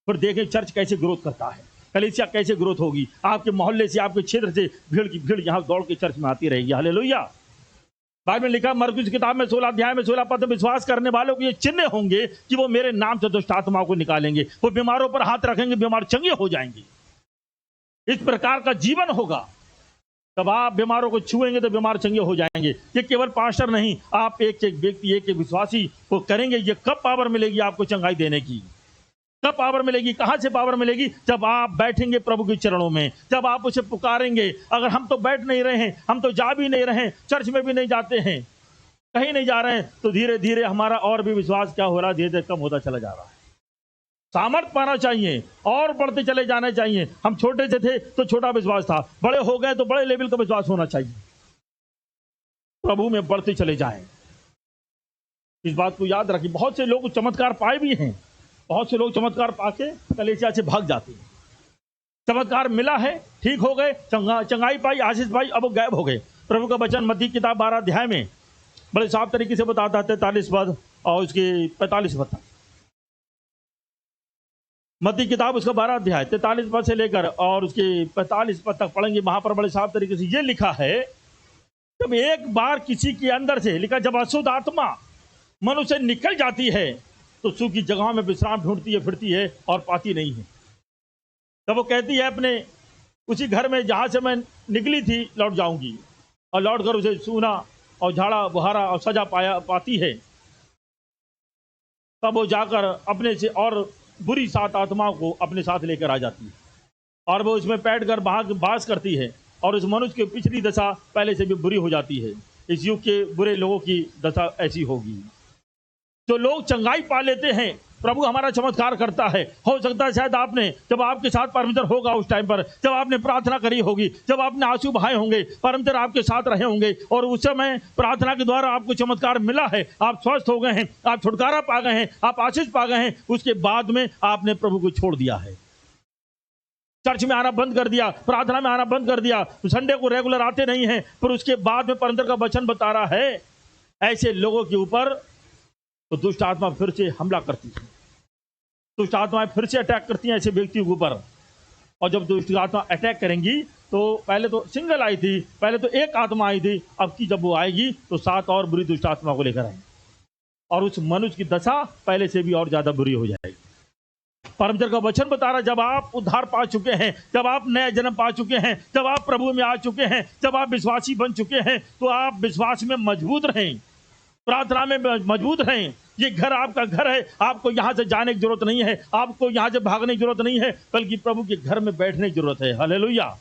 फिर देखें चर्च कैसे ग्रोथ करता है, कलीसिया कैसे ग्रोथ होगी। आपके मोहल्ले से, आपके क्षेत्र से भीड़ की भीड़ यहाँ दौड़ के चर्च में आती रहेगी। हालेलुया। बाइबल में लिखा, मरकुस की किताब में 16 अध्याय में 16 पद में, विश्वास करने वालों को ये चिन्ह होंगे कि वो मेरे नाम से दुष्ट आत्माओं को निकालेंगे, वो बीमारों पर हाथ रखेंगे, बीमार चंगे हो जाएंगे। इस प्रकार का जीवन होगा, तब आप बीमारों को छुएंगे तो बीमार चंगे हो जाएंगे। ये केवल पास्टर नहीं, आप एक एक व्यक्ति, एक एक विश्वासी को करेंगे। ये कब पावर मिलेगी आपको चंगाई देने की? कब पावर मिलेगी? कहां से पावर मिलेगी? जब आप बैठेंगे प्रभु के चरणों में, जब आप उसे पुकारेंगे। अगर हम तो बैठ नहीं रहे हैं, हम तो जा भी नहीं रहे हैं, चर्च में भी नहीं जाते हैं, कहीं नहीं जा रहे हैं, तो धीरे धीरे हमारा और भी विश्वास क्या हो रहा है, धीरे धीरे कम होता चला जा रहा है। सामर्थ पाना चाहिए और बढ़ते चले जाना चाहिए। हम छोटे से थे तो छोटा विश्वास था, बड़े हो गए तो बड़े लेवल का विश्वास होना चाहिए। प्रभु में बढ़ते चले जाएं, इस बात को याद रखिए। बहुत से लोग चमत्कार पाए भी हैं, बहुत से लोग चमत्कार पाके कलीसिया से भाग जाते हैं। चमत्कार मिला है, ठीक हो गए, चंगाई पाई, आशीष पाई, अब वो गायब हो गए। प्रभु का वचन मत्ती की किताब 12 अध्याय में बड़े साफ तरीके से बताता है, 43 पद और उसके 45 पद तक। मत्ती किताब उसका 12 अध्याय 43 पद से लेकर और उसके 45 पद तक पढ़ेंगे। वहां पर बड़े साफ तरीके से ये लिखा है जब एक बार किसी के अंदर से लिखा, जब अशुद्ध आत्मा मनुष्य निकल जाती है तो सुख की जगहों में विश्राम ढूंढती है, फिरती है और पाती नहीं है। तब वो कहती है अपने उसी घर में जहां से मैं निकली थी लौट जाऊंगी, और लौट कर उसे सूना और झाड़ा बुहारा और सजा पाती है। तब वो जाकर अपने से और बुरी 7 आत्माओं को अपने साथ लेकर आ जाती है और वो उसमें बैठ कर बास करती है, और उस मनुष्य की पिछली दशा पहले से भी बुरी हो जाती है। इस युग के बुरे लोगों की दशा ऐसी होगी। जो लोग चंगाई पा लेते हैं, प्रभु हमारा चमत्कार करता है। हो सकता है शायद आपने, जब आपके साथ परमेश्वर होगा उस टाइम पर, जब आपने प्रार्थना करी होगी, जब आपने आंसू बहाए होंगे, परमेश्वर आपके साथ रहे होंगे और उस समय प्रार्थना के द्वारा आपको चमत्कार मिला है, आप स्वस्थ हो गए हैं, आप छुटकारा पा गए हैं, आप आशीष पा गए हैं। उसके बाद में आपने प्रभु को छोड़ दिया है, चर्च में आना बंद कर दिया, प्रार्थना में आना बंद कर दिया, संडे को रेगुलर आते नहीं हैं। पर उसके बाद में परमेश्वर का वचन बता रहा है, ऐसे लोगों के ऊपर तो दुष्ट आत्मा फिर से हमला करती है, दुष्ट आत्माएं फिर से अटैक करती हैं ऐसे व्यक्ति के ऊपर। और जब दुष्ट आत्मा अटैक करेंगी तो पहले तो सिंगल आई थी, पहले तो एक आत्मा आई थी, अब की जब वो आएगी तो 7 और बुरी दुष्ट आत्मा को लेकर आएंगी और उस मनुष्य की दशा पहले से भी और ज्यादा बुरी हो जाएगी। परमेश्वर का वचन बता रहा, जब आप उद्धार पा चुके हैं, जब आप नया जन्म पा चुके हैं, जब आप प्रभु में आ चुके हैं, जब आप विश्वासी बन चुके हैं, तो आप विश्वास में मजबूत रहें, प्रार्थना में मजबूत रहें। ये घर आपका घर है, आपको यहां से जाने की जरूरत नहीं है, आपको यहां से भागने की जरूरत नहीं है, बल्कि प्रभु के घर में बैठने की जरूरत है। हालेलुया।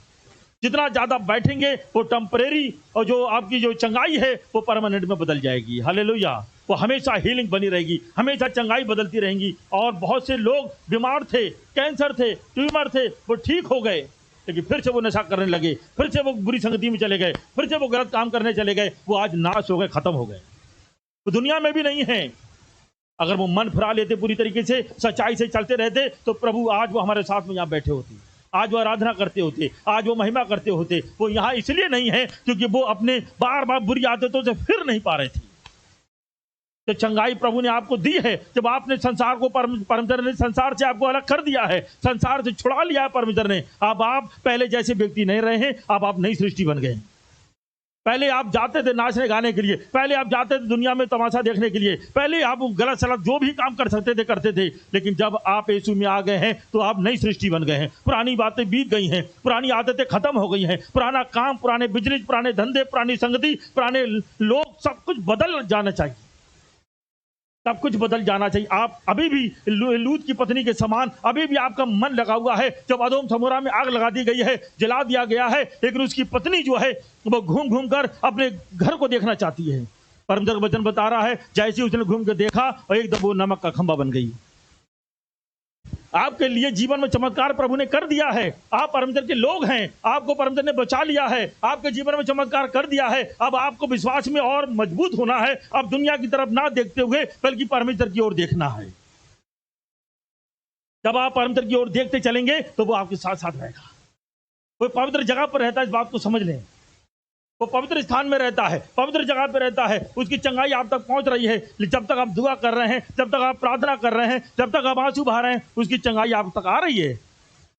जितना ज्यादा बैठेंगे वो टेम्परेरी, और जो आपकी जो चंगाई है वो परमानेंट में बदल जाएगी। हालेलुया। वो हमेशा हीलिंग बनी रहेगी, हमेशा चंगाई बदलती रहेंगी। और बहुत से लोग बीमार थे, कैंसर थे, ट्यूमर थे, वो ठीक हो गए, लेकिन फिर से वो नशा करने लगे, फिर से वो बुरी संगति में चले गए, फिर से वो गलत काम करने चले गए। वो आज नाश हो गए, खत्म हो गए, वो दुनिया में भी नहीं है। अगर वो मन फिरा लेते, पूरी तरीके से सच्चाई से चलते रहते, तो प्रभु आज वो हमारे साथ में यहाँ बैठे होते, आज वो आराधना करते होते, आज वो महिमा करते होते। वो यहाँ इसलिए नहीं है क्योंकि वो अपने बार बार बुरी आदतों से फिर नहीं पा रहे थे। तो चंगाई प्रभु ने आपको दी है, जब आपने संसार को, परमेश्वर ने संसार से आपको अलग कर दिया है, संसार से छुड़ा लिया है परमेश्वर ने। अब आप पहले जैसे व्यक्ति नहीं रहे हैं, अब आप नई सृष्टि बन गए। पहले आप जाते थे नाचने गाने के लिए, पहले आप जाते थे दुनिया में तमाशा देखने के लिए, पहले आप गलत सलत जो भी काम कर सकते थे करते थे, लेकिन जब आप यीशु में आ गए हैं तो आप नई सृष्टि बन गए हैं। पुरानी बातें बीत गई हैं, पुरानी आदतें खत्म हो गई हैं, पुराना काम, पुराने बिजनेस, पुराने धंधे, पुरानी संगति, पुराने लोग, सब कुछ बदल जाना चाहिए, सब कुछ बदल जाना चाहिए। आप अभी भी लूत की पत्नी के समान, अभी भी आपका मन लगा हुआ है। जब अदोम समोरा में आग लगा दी गई है, जला दिया गया है, लेकिन उसकी पत्नी जो है वो घूम घूम कर अपने घर को देखना चाहती है। परमेश्वर का वचन बता रहा है, जैसे उसने घूम कर देखा और एकदम वो नमक का खंभा बन गई। आपके लिए जीवन में चमत्कार प्रभु ने कर दिया है। आप परमेश्वर के लोग हैं, आपको परमेश्वर ने बचा लिया है, आपके जीवन में चमत्कार कर दिया है। अब आपको विश्वास में और मजबूत होना है। अब दुनिया की तरफ ना देखते हुए बल्कि परमेश्वर की ओर देखना है। जब आप परमेश्वर की ओर देखते चलेंगे तो वो आपके साथ साथ रहेगा। वो पवित्र जगह पर रहता है, इस बात को समझ लें। वो पवित्र स्थान में रहता है, पवित्र जगह पे रहता है, उसकी चंगाई आप तक पहुंच रही है। जब तक आप दुआ कर रहे हैं, जब तक आप प्रार्थना कर रहे हैं, जब तक आप आंसू बहा रहे हैं, उसकी चंगाई आप तक आ रही है।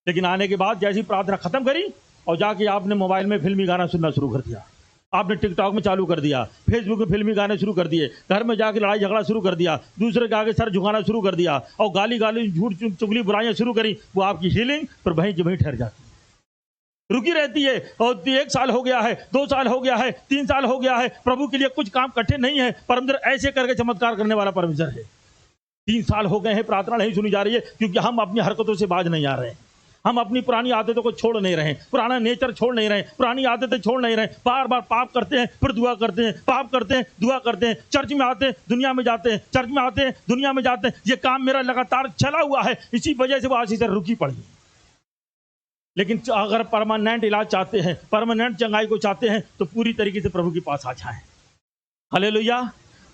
लेकिन आने के बाद जैसी प्रार्थना खत्म करी और जाके आपने मोबाइल में फिल्मी गाना सुनना शुरू कर दिया, आपने टिकटॉक में चालू कर दिया, फेसबुक में फिल्मी गाने शुरू कर दिए, घर में जाके लड़ाई झगड़ा शुरू कर दिया, दूसरे के आगे सर झुकाना शुरू कर दिया और गाली गाली झूठ चुगली बुराइयां शुरू करी, वो आपकी हीलिंग पर वहीं की वहीं ठहर जाती है, रुकी रहती है। और 1 साल हो गया है, 2 साल हो गया है, 3 साल हो गया है, प्रभु के लिए कुछ काम कठिन नहीं है। परमेश्वर ऐसे करके चमत्कार करने वाला परमेश्वर है। 3 साल हो गए हैं, प्रार्थना नहीं सुनी जा रही है क्योंकि हम अपनी हरकतों से बाज नहीं आ रहे हैं, हम अपनी पुरानी आदतों को छोड़ नहीं रहे, पुराना नेचर छोड़ नहीं रहे, पुरानी आदतें छोड़ नहीं रहे। बार बार पाप करते हैं, फिर दुआ करते हैं, पाप करते हैं, दुआ करते हैं, चर्च में आते हैं, दुनिया में जाते हैं, चर्च में आते हैं, दुनिया में जाते हैं। ये काम मेरा लगातार चला हुआ है, इसी वजह से वो आशीष रुकी पड़ी। लेकिन अगर परमानेंट इलाज चाहते हैं, परमानेंट चंगाई को चाहते हैं, तो पूरी तरीके से प्रभु के पास आ जाएं। हालेलुया।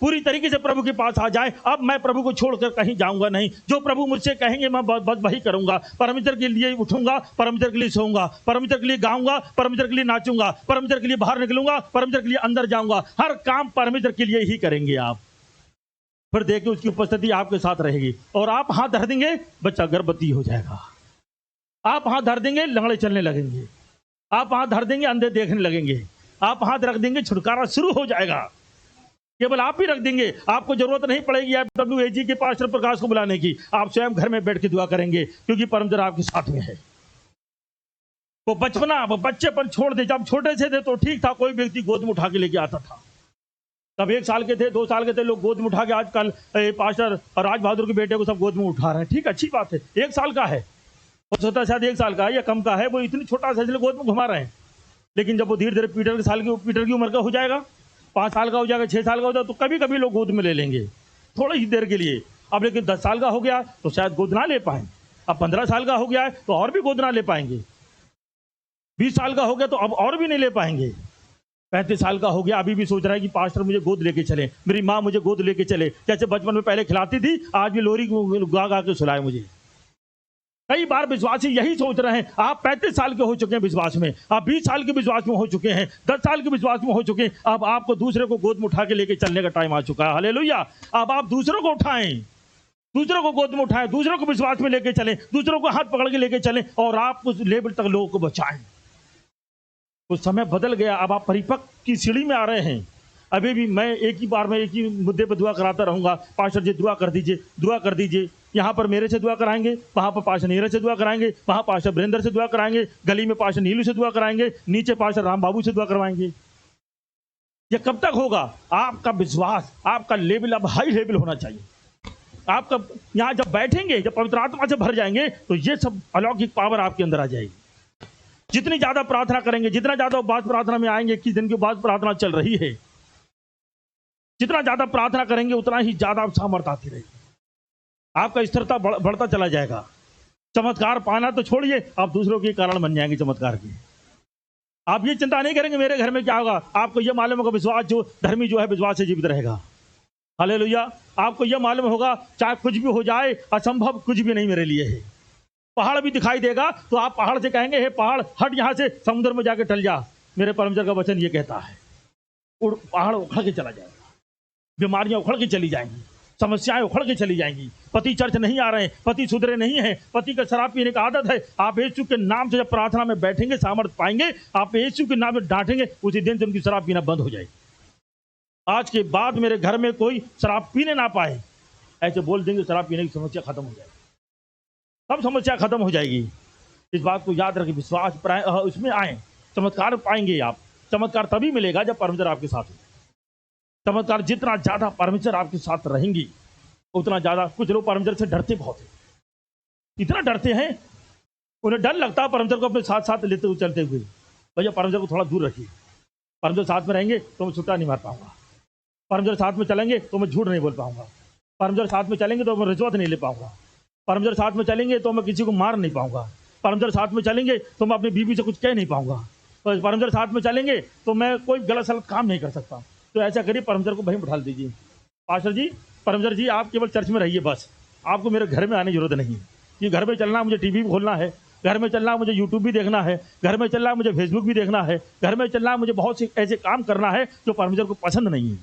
पूरी तरीके से प्रभु के पास आ जाए। अब मैं प्रभु को छोड़कर कहीं जाऊंगा नहीं, जो प्रभु मुझसे कहेंगे मैं बस वही करूंगा। परमेश्वर के लिए उठूंगा, परमेश्वर के लिए सोऊंगा, परमेश्वर के लिए गाऊंगा, परमेश्वर के लिए नाचूंगा, परमेश्वर के लिए बाहर निकलूंगा, परमेश्वर के लिए अंदर जाऊंगा। हर काम परमेश्वर के लिए ही करेंगे आप। फिर देखिए उसकी उपस्थिति आपके साथ रहेगी। और आप हाथ धर देंगे, बच्चा गर्भवती हो जाएगा। आप हाथ धर देंगे, लंगड़े चलने लगेंगे। आप हाथ धर देंगे, अंधे देखने लगेंगे। आप हाथ रख देंगे, छुटकारा शुरू हो जाएगा। केवल आप ही रख देंगे, आपको जरूरत नहीं पड़ेगी FWAG के पास्टर प्रकाश को बुलाने की। आप स्वयं घर में बैठ के दुआ करेंगे, क्योंकि परमजर आपके साथ में है। वो बचपना, वो बच्चेपन छोड़ दे। जब छोटे से थे तो ठीक था, कोई व्यक्ति गोद में उठा के लेके आता था। तब 1 साल के थे, 2 साल के थे, लोग गोद में उठा के, आजकल पास्टर राज बहादुर के बेटे को सब गोद में उठा रहे हैं। ठीक, अच्छी बात है। 1 साल का है, हो सकता है शायद 1 साल का है या कम का है, वो इतनी छोटा सा इसलिए गोद में घुमा रहे हैं। लेकिन जब वो धीरे धीरे पीटर की उम्र का हो जाएगा, 5 साल का हो जाएगा, 6 साल का हो जाएगा, तो कभी कभी लोग गोद में ले लेंगे, थोड़ी ही देर के लिए। अब लेकिन 10 साल का हो गया तो शायद गोद ना ले पाए। अब 15 साल का हो गया है तो और भी गोद ना ले पाएंगे। 20 साल का हो गया तो अब और भी नहीं ले पाएंगे। 35 साल का हो गया, अभी भी सोच रहा है कि पास्टर मुझे गोद लेके चले, मेरी माँ मुझे गोद लेके चले, जैसे बचपन में पहले खिलाती थी, आज भी लोरी गा गा के सुलाए मुझे। कई बार विश्वासी यही सोच रहे हैं। आप 35 साल के हो चुके हैं विश्वास में, आप 20 साल के विश्वास में हो चुके हैं, 10 साल के विश्वास में हो चुके हैं। अब आपको दूसरे को गोद में उठा के लेके चलने का टाइम आ चुका है। हालेलुया। अब आप दूसरों को उठाएं, दूसरों को गोद में उठाएं, दूसरों को विश्वास में लेके चलें, दूसरों को हाथ पकड़ के लेके चलें, और आप उस लेवल तक लोगों को बचाएं। कुछ समय बदल गया, अब आप परिपक्व की सीढ़ी में आ रहे हैं। अभी भी मैं एक ही बार में एक ही मुद्दे पर दुआ कराता रहूंगा, पास्टर जी दुआ कर दीजिए, दुआ कर दीजिए। यहाँ पर मेरे से दुआ कराएंगे, वहाँ पर पास्टर नीरज से दुआ कराएंगे, वहाँ पास्टर वीरेंद्र से दुआ कराएंगे, गली में पास्टर नीलू से दुआ कराएंगे, नीचे पास्टर राम बाबू से दुआ करवाएंगे। ये कब तक होगा? आपका विश्वास, आपका लेवल अब हाई लेवल होना चाहिए। आपका यहाँ जब बैठेंगे, जब पवित्र आत्मा से भर जाएंगे, तो ये सब अलौकिक पावर आपके अंदर आ जाएगी। जितनी ज्यादा प्रार्थना करेंगे, जितना ज्यादा उपवास प्रार्थना में आएंगे, 21 दिन की उपवास प्रार्थना चल रही है, जितना ज्यादा प्रार्थना करेंगे उतना ही ज्यादा सामर्थ्य आती रहेगी। आपका स्थिरता बढ़ता चला जाएगा। चमत्कार पाना तो छोड़िए, आप दूसरों के कारण बन जाएंगे चमत्कार की। आप ये चिंता नहीं करेंगे मेरे घर में क्या होगा। आपको यह मालूम होगा विश्वास जो धर्मी जो है विश्वास से जीवित रहेगा। हालेलुया। आपको यह मालूम होगा चाहे कुछ भी हो जाए, असंभव कुछ भी नहीं मेरे लिए है। पहाड़ भी दिखाई देगा तो आप पहाड़ से कहेंगे, हे पहाड़ हट यहाँ से, समुद्र में जाके टल जा। मेरे परमेश्वर का वचन ये कहता है, पहाड़ उखड़ के चला जाएगा, बीमारियां उखड़ के चली जाएंगी, समस्याएं उखड़ के चली जाएंगी। पति चर्च नहीं आ रहे हैं, पति सुधरे नहीं है, पति का शराब पीने का आदत है। आप यीशु के नाम से जब प्रार्थना में बैठेंगे, सामर्थ्य पाएंगे, आप यीशु के नाम में डांटेंगे, उसी दिन से उनकी शराब पीना बंद हो जाएगी। आज के बाद मेरे घर में कोई शराब पीने ना पाए, ऐसे बोल देंगे, शराब पीने की समस्या खत्म हो जाएगी, सब समस्या खत्म हो जाएगी। इस बात को याद रखें। विश्वास उसमें आए, चमत्कार पाएंगे आप। चमत्कार तभी मिलेगा जब परमेश्वर आपके साथ हो। चमत्कार जितना ज्यादा परमेश्वर आपके साथ रहेंगी उतना ज्यादा। कुछ लोग परमेश्वर से डरते बहुत है, इतना डरते हैं, उन्हें डर लगता है परमेश्वर को अपने साथ साथ लेते हुए चलते हुए। भैया परमेश्वर को थोड़ा दूर रखिए। परमेश्वर साथ में रहेंगे तो मैं छुट्टा नहीं मार पाऊंगा, परमेश्वर साथ में चलेंगे तो मैं झूठ नहीं बोल पाऊंगा, परमेश्वर साथ में चलेंगे तो मैं रिश्वत नहीं ले पाऊंगा, परमेश्वर साथ में चलेंगे तो मैं किसी को मार नहीं पाऊंगा, परमेश्वर साथ में चलेंगे तो मैं अपनी बीवी से कुछ कह नहीं पाऊंगा, परमेश्वर साथ में चलेंगे तो मैं कोई गलत सलत काम नहीं कर सकता। तो ऐसा करिए, परमेश्वर को वहीं बिठा दीजिए। पास्टर जी, परमेश्वर जी आप केवल चर्च में रहिए, बस आपको मेरे घर में आने की जरूरत नहीं है। कि घर में चलना मुझे टीवी भी खोलना है, घर में चलना मुझे यूट्यूब भी देखना है, घर में चलना मुझे फेसबुक भी देखना है, घर में चलना मुझे बहुत से ऐसे काम करना है जो परमेश्वर को पसंद नहीं है।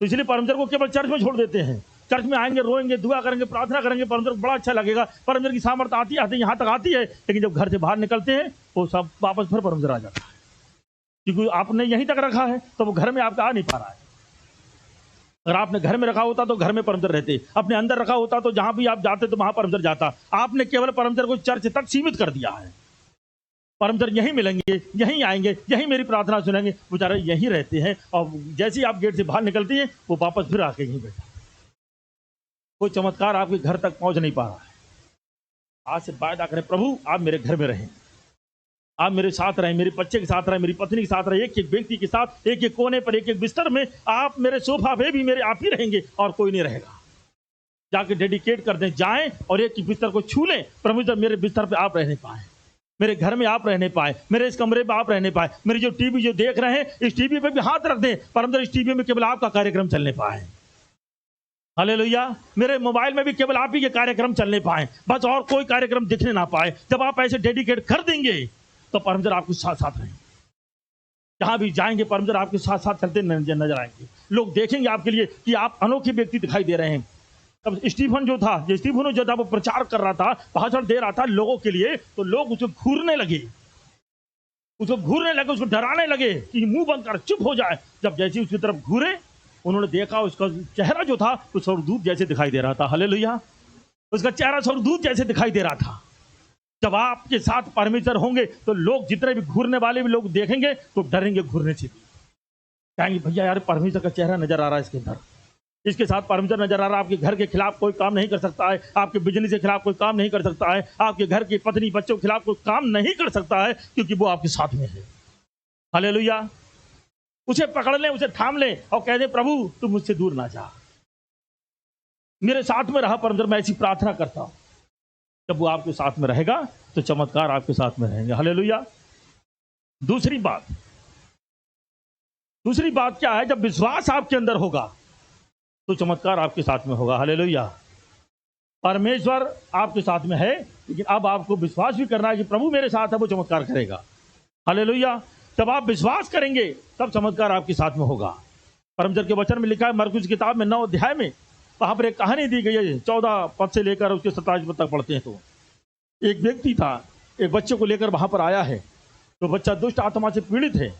तो इसलिए परमेश्वर को केवल चर्च में छोड़ देते हैं। चर्च में आएंगे, रोएंगे, दुआ करेंगे, प्रार्थना करेंगे, परमेश्वर को बड़ा अच्छा लगेगा, परमेश्वर की सामर्थ्य आती आती यहाँ तक आती है। लेकिन जब घर से बाहर निकलते हैं वो सब वापस फिर परमेश्वर आ जाता है, क्योंकि आपने यहीं तक रखा है तो वो घर में आपका आ नहीं पा रहा है। अगर आपने घर में रखा होता तो घर में परमेश्वर रहते, अपने अंदर रखा होता तो जहां भी आप जाते तो वहां परमेश्वर जाता। आपने केवल परमेश्वर को चर्च तक सीमित कर दिया है। परमेश्वर यहीं मिलेंगे, यहीं आएंगे, यहीं मेरी प्रार्थना सुनेंगे, बेचारे यहीं रहते हैं। और जैसे ही आप गेट से बाहर निकलती हैं वो वापस फिर आके यहीं बैठा। कोई चमत्कार आपके घर तक पहुंच नहीं पा रहा है। आज से वायदा करें, प्रभु आप मेरे घर में रहें, आप मेरे साथ रहें, मेरे बच्चे के साथ रहें, मेरी पत्नी के साथ रहें, एक एक व्यक्ति के साथ, एक एक कोने पर, एक एक बिस्तर में आप मेरे सोफा पे भी मेरे आप ही रहेंगे और कोई नहीं रहेगा। जाके डेडिकेट कर दें, जाएं और एक एक बिस्तर को छू लें। प्रभु मेरे बिस्तर पे आप रहने पाए, मेरे घर में आप रहने पाए, मेरे इस कमरे में आप रहने पाए। मेरी जो टीवी जो देख रहे हैं इस टीवी पे भी हाथ रख दें, परमेश्वर इस टीवी में केवल आपका कार्यक्रम चलने पाए। हालेलुया। मेरे मोबाइल में भी केवल आप ही के कार्यक्रम चलने पाए, बस और कोई कार्यक्रम दिखने ना पाए। जब आप ऐसे डेडिकेट कर देंगे तो परमेश्वर आपके साथ साथ रहेंगे। जहां भी जाएंगे परमेश्वर आपके साथ साथ चलते नजर आएंगे। लोग देखेंगे आपके लिए कि आप अनोखे व्यक्ति दिखाई दे रहे हैं। तब स्टीफन जो था वो प्रचार कर रहा था, भाषण दे रहा था लोगों के लिए, तो लोग उसे घूरने लगे। उसको घूरने लगे, उसको डराने लगे कि मुंह बंद कर, चुप हो जाए। जब जैसे उसकी तरफ घूरे, उन्होंने देखा उसका चेहरा जो था वो स्वर्गदूत जैसे दिखाई दे रहा था। हालेलुया। उसका चेहरा स्वर्गदूत जैसे दिखाई दे रहा था। जब आपके साथ परमेश्वर होंगे तो लोग, जितने भी घूरने वाले भी लोग देखेंगे तो डरेंगे घूरने से भी। कहेंगे भैया यार परमेश्वर का चेहरा नजर आ रहा है इसके अंदर, इसके साथ परमेश्वर नजर आ रहा है। आपके घर के खिलाफ कोई काम नहीं कर सकता है, आपके बिजनेस के खिलाफ कोई काम नहीं कर सकता है, आपके घर की पत्नी बच्चों के खिलाफ कोई काम नहीं कर सकता है, क्योंकि वो आपके साथ में है। हालेलुया। उसे पकड़ लें, उसे थाम लें और कह दें प्रभु तुम मुझसे दूर ना जा, मेरे साथ में रहा परमेश्वर। मैं ऐसी प्रार्थना करता हूं, जब वो आपके साथ में रहेगा तो चमत्कार आपके साथ में रहेंगे। हालेलुया। दूसरी बात क्या है? जब विश्वास आपके अंदर होगा तो चमत्कार आपके साथ में होगा। हालेलुया। परमेश्वर आपके साथ में है, लेकिन अब आपको विश्वास भी करना है कि प्रभु मेरे साथ है, वो चमत्कार करेगा। हालेलुया। जब आप विश्वास करेंगे तब चमत्कार आपके साथ में होगा। परमेश्वर के वचन में लिखा है, मरकुस किताब में 9 अध्याय में, वहां पर एक कहानी दी गई है। 14 पद से लेकर उसके 27 पद तक पढ़ते हैं तो एक व्यक्ति था, एक बच्चे को लेकर वहां पर आया है। तो बच्चा दुष्ट आत्मा से पीड़ित है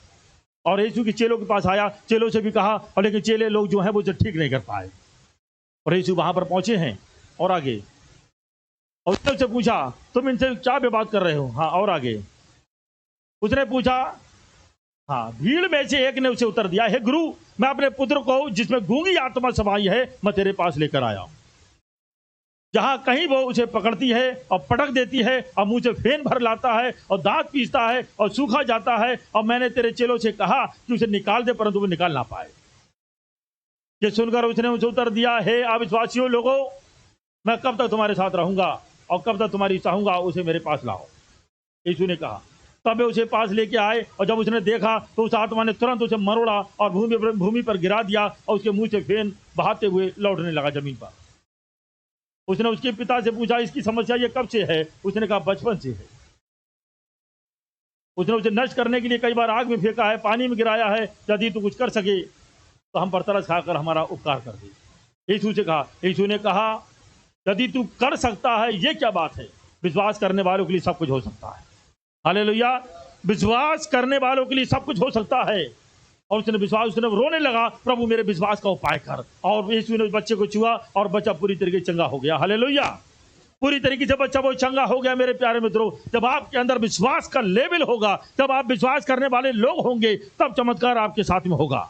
और यीशु के चेलों के पास आया, चेलों से भी कहा, और लेकिन चेले लोग जो हैं वो ठीक नहीं कर पाए। और यीशु वहां पर पहुंचे हैं और आगे, और उसने पूछा तुम इनसे क्या विवाद कर रहे हो? हाँ, और आगे उसने पूछा, हाँ, भीड़ में से एक ने उसे उत्तर दिया, हे गुरु, मैं अपने पुत्र को जिसमें गूंगी आत्मा समाई है मैं तेरे पास लेकर आया हूं। जहां कहीं वो उसे पकड़ती है और पटक देती है और मुंह से फेन भर लाता है और दांत पीसता है और सूखा जाता है, और मैंने तेरे चेलों से कहा कि उसे निकाल दे, परंतु वो निकाल ना पाए। ये सुनकर उसने उसे उत्तर दिया, हे अविश्वासियों लोगों, मैं कब तक तुम्हारे साथ रहूंगा और कब तक तुम्हारी चाहूंगा, उसे मेरे पास लाओ। यीशु ने कहा। तब वे उसे पास लेके आए, और जब उसने देखा तो उस आत्मा ने तुरंत उसे मरोड़ा और भूमि पर गिरा दिया, और उसके मुंह से फेन बहाते हुए लौटने लगा जमीन पर। उसने उसके पिता से पूछा, इसकी समस्या ये कब से है? उसने कहा, बचपन से है। उसने उसे नष्ट करने के लिए कई बार आग में फेंका है, पानी में गिराया है। यदि तू कुछ कर सके तो हम पर तरस खाकर हमारा उपकार कर दे। यीशु ने कहा, यदि तू कर सकता है, ये क्या बात है? विश्वास करने वालों के लिए सब कुछ हो सकता है। हालेलुया। विश्वास करने वालों के लिए सब कुछ हो सकता है। और उसने रोने लगा, प्रभु मेरे विश्वास का उपाय कर। और यीशु ने उस बच्चे को छुआ और बच्चा पूरी तरीके से चंगा हो गया। हालेलुया। पूरी तरीके से बच्चा वो चंगा हो गया। मेरे प्यारे मित्रों, जब आपके अंदर विश्वास का लेवल होगा, जब आप विश्वास करने वाले लोग होंगे, तब चमत्कार आपके साथ में होगा।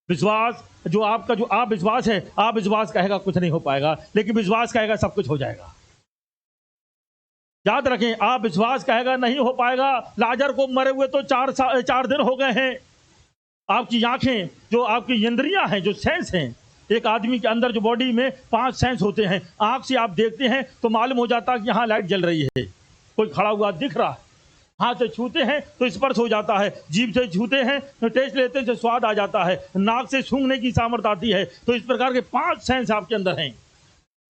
विश्वास जो आप विश्वास है, आप विश्वास कहेगा कुछ नहीं हो पाएगा, लेकिन विश्वास कहेगा सब कुछ हो जाएगा। याद रखें, आप विश्वास कहेगा नहीं हो पाएगा। लाजर को मरे हुए तो 4 दिन हो गए हैं। आपकी आंखें, जो आपकी इंद्रियां हैं, जो सेंस हैं, एक आदमी के अंदर जो बॉडी में 5 सेंस होते हैं। आंख से आप देखते हैं तो मालूम हो जाता है कि यहाँ लाइट जल रही है, कोई खड़ा हुआ दिख रहा है। हाथ से छूते हैं तो स्पर्श हो जाता है, जीभ से छूते हैं तो टेस्ट लेते हैं तो स्वाद आ जाता है, नाक से सूंघने की सामर्थ्य आती है। तो इस प्रकार के 5 सेंस आपके अंदर हैं।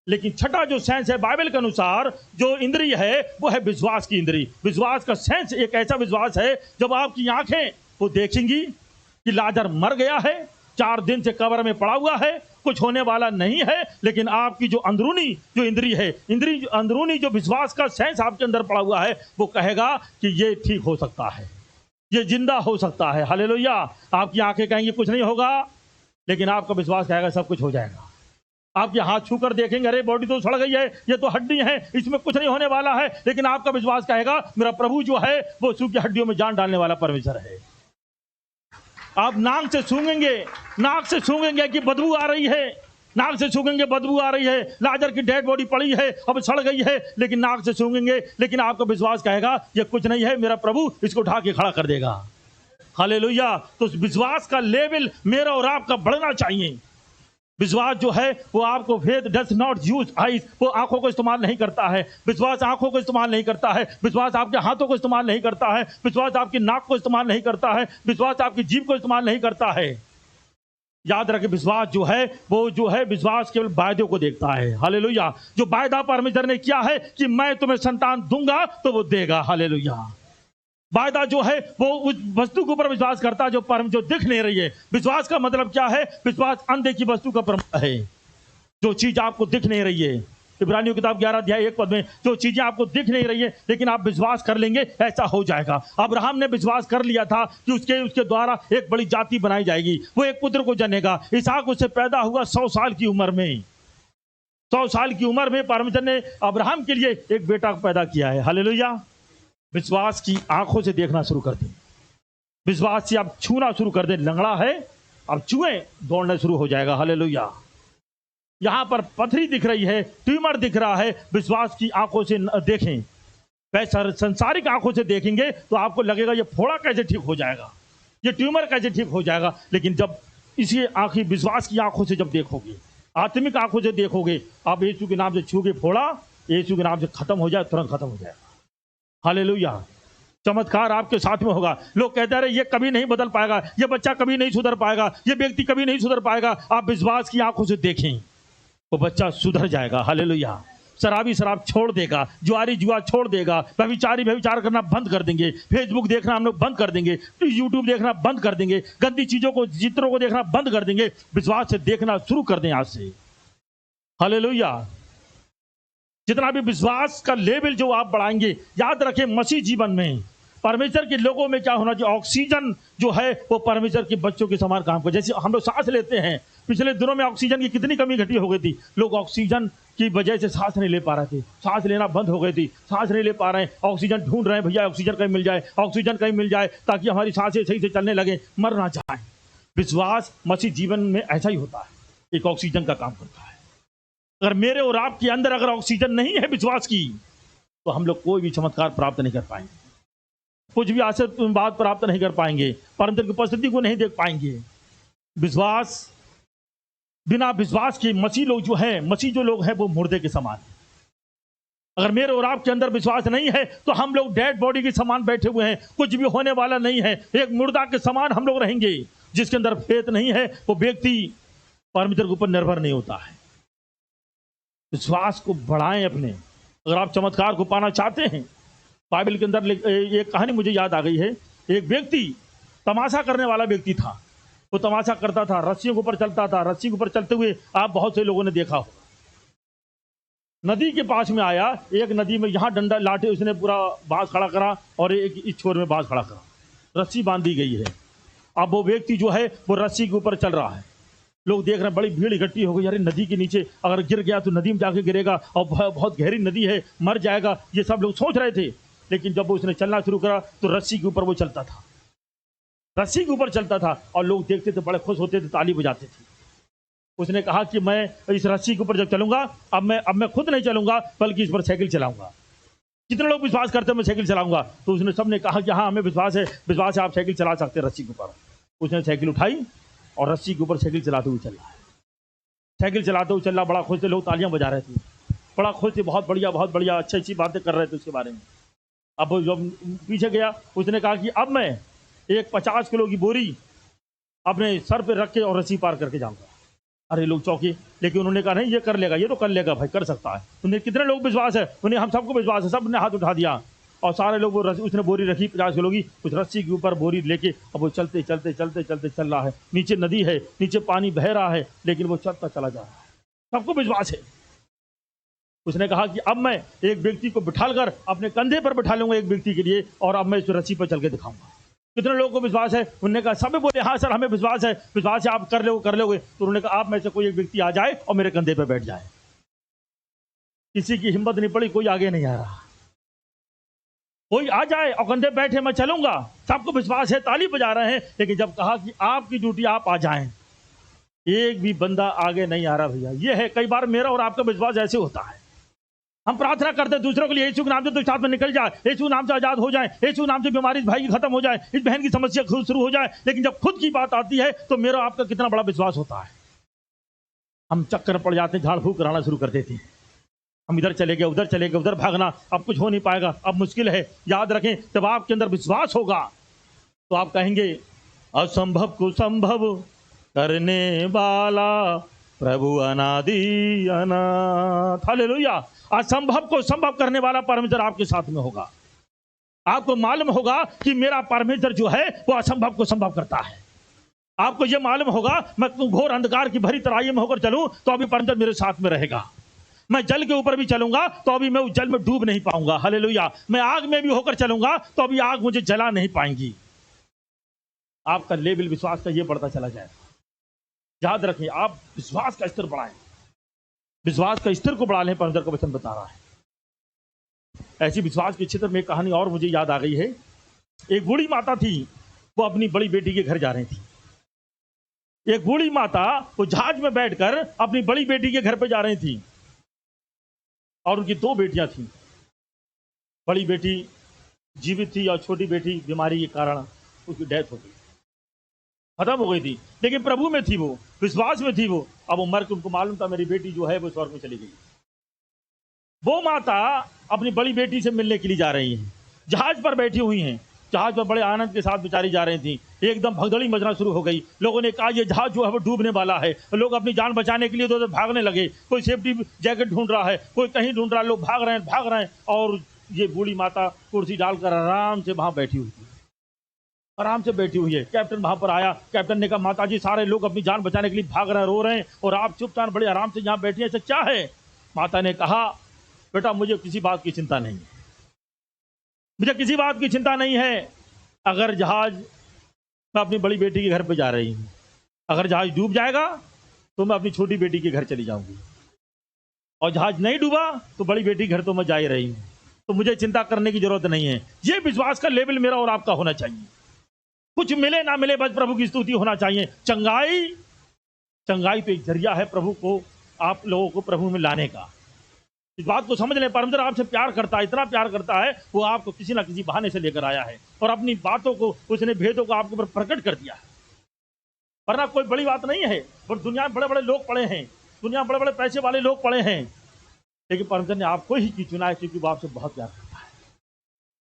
लेकिन छठा जो सेंस है, बाइबल के अनुसार जो इंद्रिय है, वो है विश्वास की इंद्रिय। विश्वास का सेंस एक ऐसा विश्वास है, जब आपकी आंखें वो देखेंगी कि लाजर मर गया है, 4 दिन से कब्र में पड़ा हुआ है, कुछ होने वाला नहीं है, लेकिन आपकी जो अंदरूनी जो इंद्रिय है, अंदरूनी जो विश्वास का सेंस आपके अंदर पड़ा हुआ है, वो कहेगा कि ये ठीक हो सकता है, ये जिंदा हो सकता है। हालेलुया। आपकी आंखें कहेंगी कुछ नहीं होगा, लेकिन आपका विश्वास कहेगा सब कुछ हो जाएगा। आपके हाथ छूकर देखेंगे, अरे बॉडी तो सड़ गई है, ये तो हड्डी है, इसमें कुछ नहीं होने वाला है, लेकिन आपका विश्वास कहेगा मेरा प्रभु जो है वो सूखी हड्डियों में जान डालने वाला परमेश्वर है। आप नाक से सूंघेंगे कि बदबू आ रही है, नाक से सूंघेंगे बदबू आ रही है, लाजर की डेड बॉडी पड़ी है, अब सड़ गई है, लेकिन नाक से सूंघेंगे, लेकिन आपका विश्वास कहेगा ये कुछ नहीं है, मेरा प्रभु इसको उठा के खड़ा कर देगा। हालेलुया। तो विश्वास का लेवल मेरा और आपका बढ़ना चाहिए। विश्वास जो है वो आपको, faith does not use eyes, वो आंखों को इस्तेमाल नहीं करता है। विश्वास आंखों को इस्तेमाल नहीं करता है, विश्वास आपके हाथों को इस्तेमाल नहीं करता है, विश्वास आपकी नाक को इस्तेमाल नहीं करता है, विश्वास आपकी जीभ को इस्तेमाल नहीं करता है। याद रखें, विश्वास जो है वो जो है, विश्वास केवल वायदों को देखता है। हालेलुया। जो वायदा परमेश्वर ने किया है कि मैं तुम्हें संतान दूंगा, तो वो देगा। हालेलुया। वायदा जो है वो उस वस्तु के ऊपर विश्वास करता है जो दिख नहीं रही है। विश्वास का मतलब क्या है? विश्वास अनदेखी वस्तु का प्रमाण है। जो चीज आपको दिख नहीं रही है, इब्रानियों किताब 11 अध्याय 1 पद में, जो चीजें आपको दिख नहीं रही है लेकिन आप विश्वास कर लेंगे ऐसा हो जाएगा। अब्राहम ने विश्वास कर लिया था कि उसके द्वारा एक बड़ी जाति बनाई जाएगी, वो एक पुत्र को जनेगा। इसहाक उससे पैदा हुआ 100 साल की उम्र में। 100 साल की उम्र में परमेश्वर ने अब्राहम के लिए एक बेटा पैदा किया है। हालेलुया। विश्वास की आंखों से देखना शुरू कर दें, विश्वास से आप छूना शुरू कर दें। लंगड़ा है, अब छुए, दौड़ना शुरू हो जाएगा। हालेलुया। यहां पर पथरी दिख रही है, ट्यूमर दिख रहा है, विश्वास की आंखों से देखें। वैसे संसारिक आंखों से देखेंगे तो आपको लगेगा ये फोड़ा कैसे ठीक हो जाएगा, ये ट्यूमर कैसे ठीक हो जाएगा। लेकिन जब इसी आंखें, विश्वास की आंखों से जब देखोगे, आत्मिक आंखों से देखोगे, आप यीशु के नाम से छू के फोड़ा, यीशु के नाम से खत्म हो जाए, तुरंत खत्म हो जाएगा। हालेलुया। चमत्कार आपके साथ में होगा। लोग कहते रहे ये कभी नहीं बदल पाएगा, ये बच्चा कभी नहीं सुधर पाएगा, ये व्यक्ति कभी नहीं सुधर पाएगा। आप विश्वास की आंखों से देखें, वो बच्चा सुधर जाएगा। हालेलुया। शराबी शराब छोड़ देगा, जुआरी जुआ छोड़ देगा, व्यभिचारी व्यभिचार करना बंद कर देंगे, फेसबुक देखना हम लोग बंद कर देंगे, यूट्यूब देखना बंद कर देंगे, गंदी चीजों को, चित्रों को देखना बंद कर देंगे। विश्वास से देखना शुरू कर दें आज से। हालेलुया। जितना भी विश्वास का लेवल जो आप बढ़ाएंगे, याद रखें मसीह जीवन में परमेश्वर के लोगों में क्या होना चाहिए, ऑक्सीजन जो है वो परमेश्वर के बच्चों के समान काम कर। जैसे हम लोग सांस लेते हैं, पिछले दिनों में ऑक्सीजन की कितनी कमी घटी हो गई थी, लोग ऑक्सीजन की वजह से सांस नहीं ले पा रहे थे, सांस लेना बंद हो गई थी, सांस नहीं ले पा रहे हैं, ऑक्सीजन ढूंढ रहे हैं, भैया ऑक्सीजन कहीं मिल जाए, ऑक्सीजन कहीं मिल जाए ताकि हमारी सांसें सही से चलने लगे, मर ना जाए। विश्वास मसीह जीवन में ऐसा ही होता है, एक ऑक्सीजन का काम करता है। अगर मेरे और आपके अंदर अगर ऑक्सीजन नहीं है विश्वास की, तो हम लोग कोई भी चमत्कार प्राप्त नहीं कर पाएंगे, कुछ भी आशीर्वाद प्राप्त नहीं कर पाएंगे, परमेश्वर की उपस्थिति को नहीं देख पाएंगे। विश्वास, बिना विश्वास के मसीह लोग जो है, मसीह जो लोग हैं वो मुर्दे के समान है। अगर मेरे और आपके अंदर विश्वास नहीं है तो हम लोग डेड बॉडी के समान बैठे हुए हैं, कुछ भी होने वाला नहीं है, एक मुर्दा के समान हम लोग रहेंगे। जिसके अंदर फेथ नहीं है वो व्यक्ति परमेश्वर के ऊपर निर्भर नहीं होता है। विश्वास को बढ़ाएं अपने। अगर आप चमत्कार को पाना चाहते हैं, बाइबल के अंदर एक कहानी मुझे याद आ गई है। एक व्यक्ति तमाशा करने वाला व्यक्ति था, वो तमाशा करता था, रस्सियों के ऊपर चलता था, रस्सी के ऊपर चलते हुए आप बहुत से लोगों ने देखा होगा। नदी के पास में आया, एक नदी में यहाँ डंडा लाठे उसने पूरा बांस खड़ा करा और एक इस छोर में बांस खड़ा करा, रस्सी बांधी गई है। अब वो व्यक्ति जो है वो रस्सी के ऊपर चल रहा है, लोग देख रहे हैं, बड़ी भीड़ इकट्ठी हो गई, यार नदी के नीचे अगर गिर गया तो नदी में जाके गिरेगा और बहुत गहरी नदी है, मर जाएगा, ये सब लोग सोच रहे थे। लेकिन जब वो उसने चलना शुरू करा तो रस्सी के ऊपर वो चलता था, रस्सी के ऊपर चलता था और लोग देखते थे, बड़े खुश होते थे, ताली बजाते थे। उसने कहा कि मैं इस रस्सी के ऊपर जब चलूंगा, अब मैं खुद नहीं चलूंगा बल्कि इस पर साइकिल चलाऊंगा। कितने लोग विश्वास करते हैं मैं साइकिल चलाऊंगा? तो उसने सबने कहा कि हाँ हमें विश्वास है आप साइकिल चला सकते हैं रस्सी के ऊपर। उसने साइकिल उठाई और रस्सी के ऊपर साइकिल चलाते हुए चल रहा है, साइकिल चलाते हुए चल रहा, बड़ा खुश थे, लोग तालियां बजा रहे थे, बड़ा खुश थे, बहुत बढ़िया अच्छी अच्छी बातें कर रहे थे उसके बारे में। अब जब पीछे गया उसने कहा कि अब मैं एक 50 किलो की बोरी अपने सर पे रख के और रस्सी पार करके जाऊंगा। अरे लोग चौंके, लेकिन उन्होंने कहा नहीं ये कर लेगा, ये तो कर लेगा भाई, कर सकता है। उन्हें कितने लोग विश्वास है? उन्हें हम सबको विश्वास है, सब ने हाथ उठा दिया और सारे लोग वो उसने बोरी रखी 50 किलो की, उस रस्सी के ऊपर बोरी लेके अब वो चलते चलते चलते चलते चल रहा है। नीचे नदी है, नीचे पानी बह रहा है, लेकिन वो चलता चला जा रहा है, सबको विश्वास है। उसने कहा कि अब मैं एक व्यक्ति को बिठाकर अपने कंधे पर बिठा लूंगा एक व्यक्ति के लिए, और अब मैं इस रस्सी पर चल के दिखाऊंगा। कितने लोगों को विश्वास है? उन्होंने कहा, सब बोले हाँ सर हमें विश्वास है आप कर लोगे। तो उन्होंने कहा आप में से कोई एक व्यक्ति आ जाए और मेरे कंधे पर बैठ जाए। किसी की हिम्मत नहीं पड़ी, कोई आगे नहीं आ रहा, कोई आ जाए और कंधे बैठे मैं चलूंगा। सबको विश्वास है, ताली बजा रहे हैं, लेकिन जब कहा कि आपकी ड्यूटी आप आ जाएं, एक भी बंदा आगे नहीं आ रहा। भैया ये है, कई बार मेरा और आपका विश्वास ऐसे होता है, हम प्रार्थना करते हैं दूसरों के लिए, यीशु के नाम से तो साथ में निकल जाए, यीशु नाम से आजाद हो जाए, यीशु नाम से बीमारी इस भाई की खत्म हो जाए, इस बहन की समस्या खुद शुरू हो जाए। लेकिन जब खुद की बात आती है तो मेरा आपका कितना बड़ा विश्वास होता है, हम चक्कर पड़ जाते हैं, झाड़ फूक कराना शुरू कर देते हैं, हम इधर चले गए उधर चले गए, उधर भागना, अब कुछ हो नहीं पाएगा, अब मुश्किल है। याद रखें, जब आपके अंदर विश्वास होगा तो आप कहेंगे असंभव को संभव करने वाला प्रभु अनादि अनाथ। हालेलुया। असंभव को संभव करने वाला परमेश्वर आपके साथ में होगा। आपको मालूम होगा कि मेरा परमेश्वर जो है वो असंभव को संभव करता है। आपको यह मालूम होगा मैं घोर अंधकार की भरी तराई में होकर चलूं तो अभी परमेश्वर मेरे साथ में रहेगा। मैं जल के ऊपर भी चलूंगा तो अभी मैं उस जल में डूब नहीं पाऊंगा। हालेलुया। मैं आग में भी होकर चलूंगा तो अभी आग मुझे जला नहीं पाएंगी। आपका लेवल विश्वास का ये बढ़ता चला जाए। याद रखें, आप विश्वास का स्तर बढ़ाएं, विश्वास का स्तर को बढ़ा लें। परमेश्वर का वचन बता रहा है। ऐसी विश्वास के क्षेत्र में एक कहानी और मुझे याद आ गई है। एक बूढ़ी माता थी, वो अपनी बड़ी बेटी के घर जा रही थी। एक बूढ़ी माता वो जहाज में बैठकर अपनी बड़ी बेटी के घर पे जा रही थी और उनकी 2 बेटियां थी। बड़ी बेटी जीवित थी और छोटी बेटी बीमारी के कारण उसकी डेथ हो गई, खत्म हो गई थी। लेकिन प्रभु में थी, वो विश्वास में थी। वो अब वो मर के उनको मालूम था मेरी बेटी जो है वो स्वर्ग में चली गई। वो माता अपनी बड़ी बेटी से मिलने के लिए जा रही हैं, जहाज पर बैठी हुई हैं। जहाज पर बड़े आनंद के साथ बेचारी जा रही थी। एकदम भगदड़ी मचना शुरू हो गई। लोगों ने कहा ये जहाज जो है वो डूबने वाला है। लोग अपनी जान बचाने के लिए तो भागने लगे। कोई सेफ्टी जैकेट ढूंढ रहा है, कोई कहीं ढूंढ रहा है। लोग भाग रहे हैं। और ये बूढ़ी माता कुर्सी डालकर आराम से वहां बैठी हुई थी, आराम से बैठी हुई है। कैप्टन वहां पर आया। कैप्टन ने कहा माता जी सारे लोग अपनी जान बचाने के लिए भाग रहे हैं, रो रहे हैं और आप चुपचाप बड़े आराम से यहाँ बैठी हैं, ऐसा क्या है? माता ने कहा बेटा मुझे किसी बात की चिंता नहीं है, मुझे किसी बात की चिंता नहीं है। अगर जहाज, मैं अपनी बड़ी बेटी के घर पे जा रही हूँ, अगर जहाज डूब जाएगा तो मैं अपनी छोटी बेटी के घर चली जाऊंगी, और जहाज नहीं डूबा तो बड़ी बेटी घर तो मैं जा ही रही हूँ, तो मुझे चिंता करने की जरूरत नहीं है। ये विश्वास का लेवल मेरा और आपका होना चाहिए। कुछ मिले ना मिले बस प्रभु की स्तुति होना चाहिए। चंगाई तो एक जरिया है प्रभु को, आप लोगों को प्रभु में लाने का। इस बात को समझ लें, परमेश्वर आपसे प्यार करता है, इतना प्यार करता है, वो आपको किसी ना किसी बहाने से लेकर आया है और अपनी बातों को, उसने भेदों को आपके ऊपर प्रकट कर दिया है। वरना कोई बड़ी बात नहीं है। और दुनिया में बड़े बड़े लोग पड़े हैं, दुनिया में बड़े बड़े पैसे वाले लोग पड़े हैं, लेकिन परमेश्वर ने आपको ही चुना है क्योंकि वो आपसे बहुत प्यार करता है।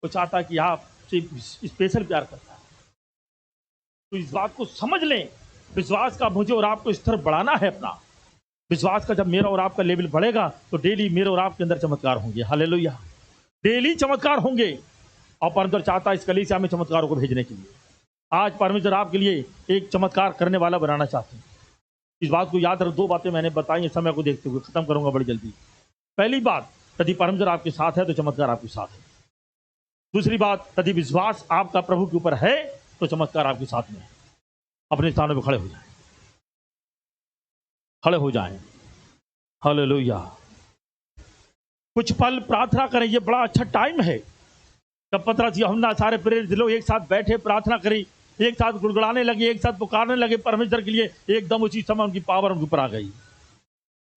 वो चाहता है कि आपसे स्पेशल प्यार करता है। तो इस बात को समझ लें। विश्वास का मुझे और आपको स्तर बढ़ाना है अपना। विश्वास का जब मेरा और आपका लेवल बढ़ेगा तो डेली मेरे और आपके अंदर चमत्कार होंगे। हालेलुया। डेली चमत्कार होंगे और परमेश्वर चाहता है इस कलीसिया में चमत्कारों को भेजने के लिए। आज परमेश्वर आपके लिए एक चमत्कार करने वाला बनाना चाहते हैं। इस बात को याद रख। 2 बातें मैंने बताई हैं, समय को देखते हुए खत्म करूंगा बड़ी जल्दी। पहली बात, यदि परमेश्वर आपके साथ है तो चमत्कार आपके साथ है। दूसरी बात, यदि विश्वास आपका प्रभु के ऊपर है तो चमत्कार आपके साथ में है। अपने स्थानों पर खड़े हो जाएं, खड़े हो जाएं। हालेलुया। कुछ पल प्रार्थना करें। ये बड़ा अच्छा टाइम है जब पतरस यूहन्ना सारे प्रेरित लोग एक साथ बैठे, प्रार्थना करी, एक साथ गुड़गुड़ाने लगे, एक साथ पुकारने लगे परमेश्वर के लिए। एकदम उसी समय उनकी पावर उनके ऊपर आ गई।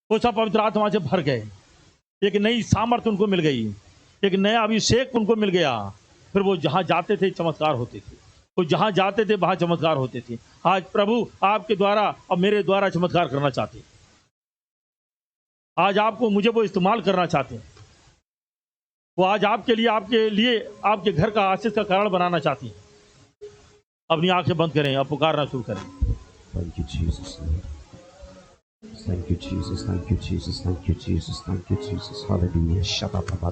वो सब पवित्र आत्मा से भर गए। एक नई सामर्थ्य उनको मिल गई, एक नया अभिषेक उनको मिल गया। फिर वो जहां जाते थे चमत्कार होते थे, वो जहां जाते थे वहां चमत्कार होते थे। आज प्रभु आपके द्वारा और मेरे द्वारा चमत्कार करना चाहते हैं। आज आपको मुझे वो इस्तेमाल करना चाहते हैं। वो आज आपके लिए आपके घर का आशीष का कारण बनाना चाहती हैं। अपनी आंखें बंद करें, अब पुकारना शुरू करें। Thank you, Jesus. Thank you, Jesus. Thank you, Jesus. Thank you, Jesus. Thank you, Jesus. Hallelujah. Shut up, Baba.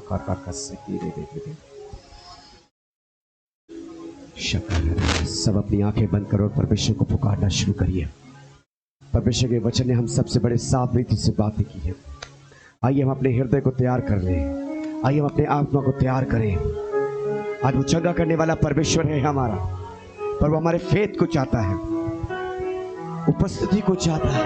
सब अपनी आंखें बंद करो और परमेश्वर को पुकारना शुरू करिए। परमेश्वर के वचन ने हम सबसे बड़े साफ रीति से बातें की है। आइए हम अपने हृदय को तैयार कर लें, आइए हम अपने आत्मा को तैयार करें। आज वो चंगा करने वाला परमेश्वर है हमारा, पर वो हमारे फेथ को चाहता है, उपस्थिति को चाहता है।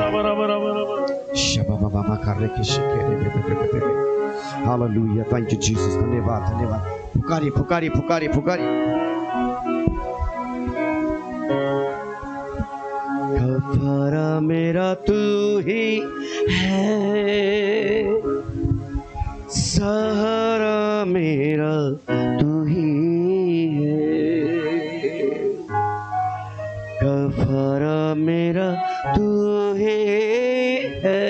हालेलुया। Thank you Jesus. धन्यवाद धन्यवाद। पुकारिए पुकारिए पुकारिए पुकारिए। कफारा मेरा तू ही है, सहारा मेरा तू ही है, कफारा मेरा तू ही है,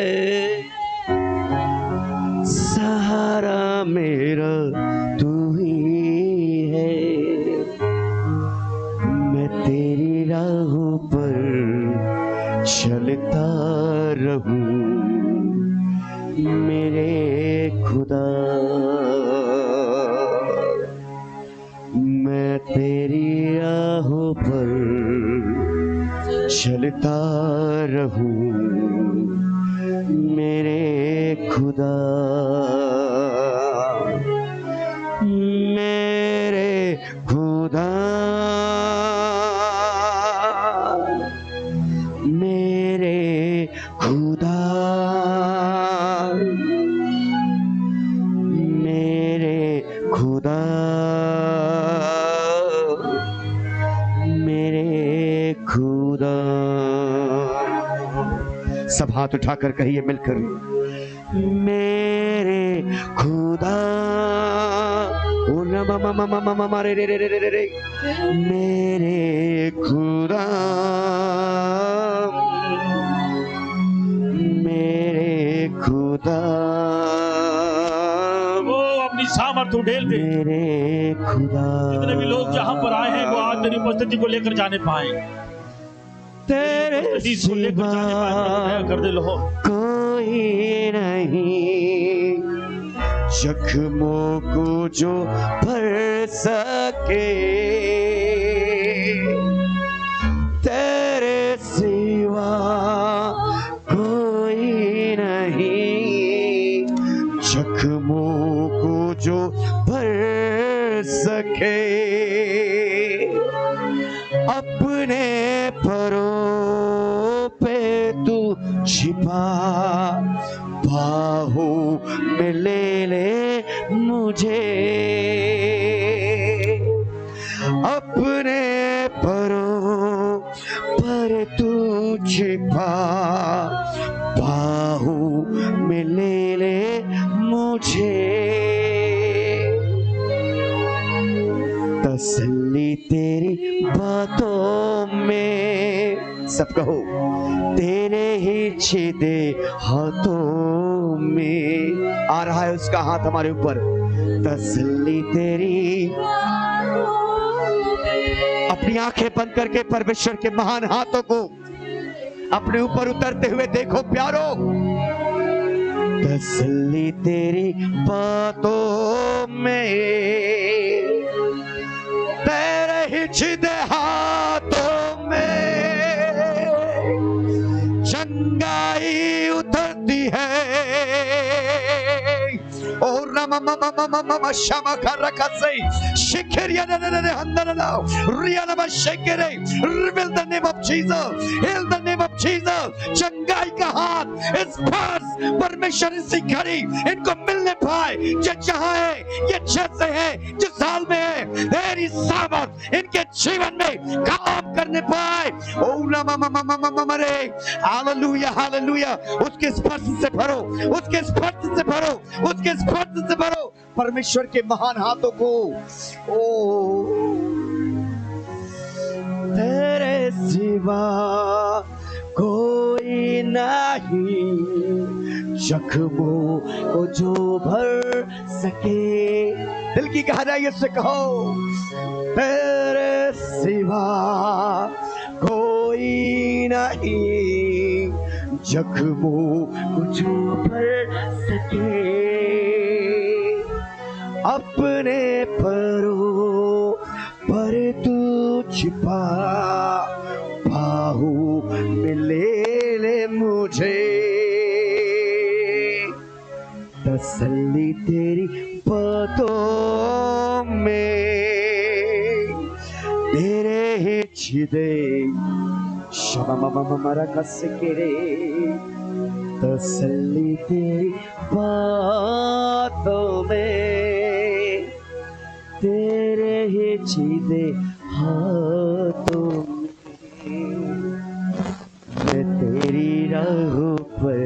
सहारा मेरा तू ही है। मैं तेरी राहों पर चलता रहूं मेरे खुदा, मैं तेरी राहों पर चलता रहूं मेरे खुदा, मेरे खुदा, मेरे खुदा, मेरे खुदा, मेरे खुदा। सब हाथ उठाकर कहिए मिलकर, मेरे खुदा। ओ रमा रे रे रे रे रे रे, मेरे खुदा, मेरे खुदा, वो अपनी सामर्थ उड़ेल दे। मेरे खुदा। जितने भी लोग यहाँ पर आए हैं वो आज तेरी उपस्थिति को लेकर जाने पाए, तेरे उपस्थिति को लेकर जाने पाए। प्रभु दया कर दे लो। कोई नहीं जख्मों को जो भर सके, तेरे सिवा कोई नहीं जख्मों को जो भर सके। अपने परों पे तू छिपा, बाहों में ले ले मुझे। अपने परों पर तू छिपा, बाहों में ले ले मुझे। तसल्ली तेरी बातों में, सब कहो, तेरे ही छेदे हाथों में। आ रहा है उसका हाथ हमारे ऊपर। तसल्ली तेरी, अपनी आंखें बंद करके परमेश्वर के महान हाथों को अपने ऊपर उतरते हुए देखो प्यारो। तसल्ली तेरी बातों में, तेरे ही छेदे हाथों में चंगाई उतरती है। और नमा शमा कर रखा से शिखर या ने अंदर ना रिया नमा शिखर reveal the name of Jesus, heal the name of Jesus. चंगाई का हाथ इस पास परमेश्वर इसी घड़ी इनको मिलने पाए। जो जहां है, ये जैसे है, जिस हाल में है, तेरी सामर्थ इनके जीवन में काम करने पाए। ओ नमा रे, हालेलुया हालेलुया। उसके स्पर्श से भरो, उसके स्पर्श से भरो, उसके स्पर्श से भरो परमेश्वर के महान हाथों को। ओ तेरे सिवा कोई नहीं जख्मों को जो भर सके। दिल की गहराई से कहो, तेरे सिवा कोई नहीं जख्मों को जो भर सके। अपने परों पर तू छिपा, बाहों में ले ले मुझे। तसल्ली तेरी बातों में, तेरे ही छिदे शमा कसे। तसल्ली तेरी बातों में, तेरे ही छिदे हाथों में। मैं तेरी राहों पर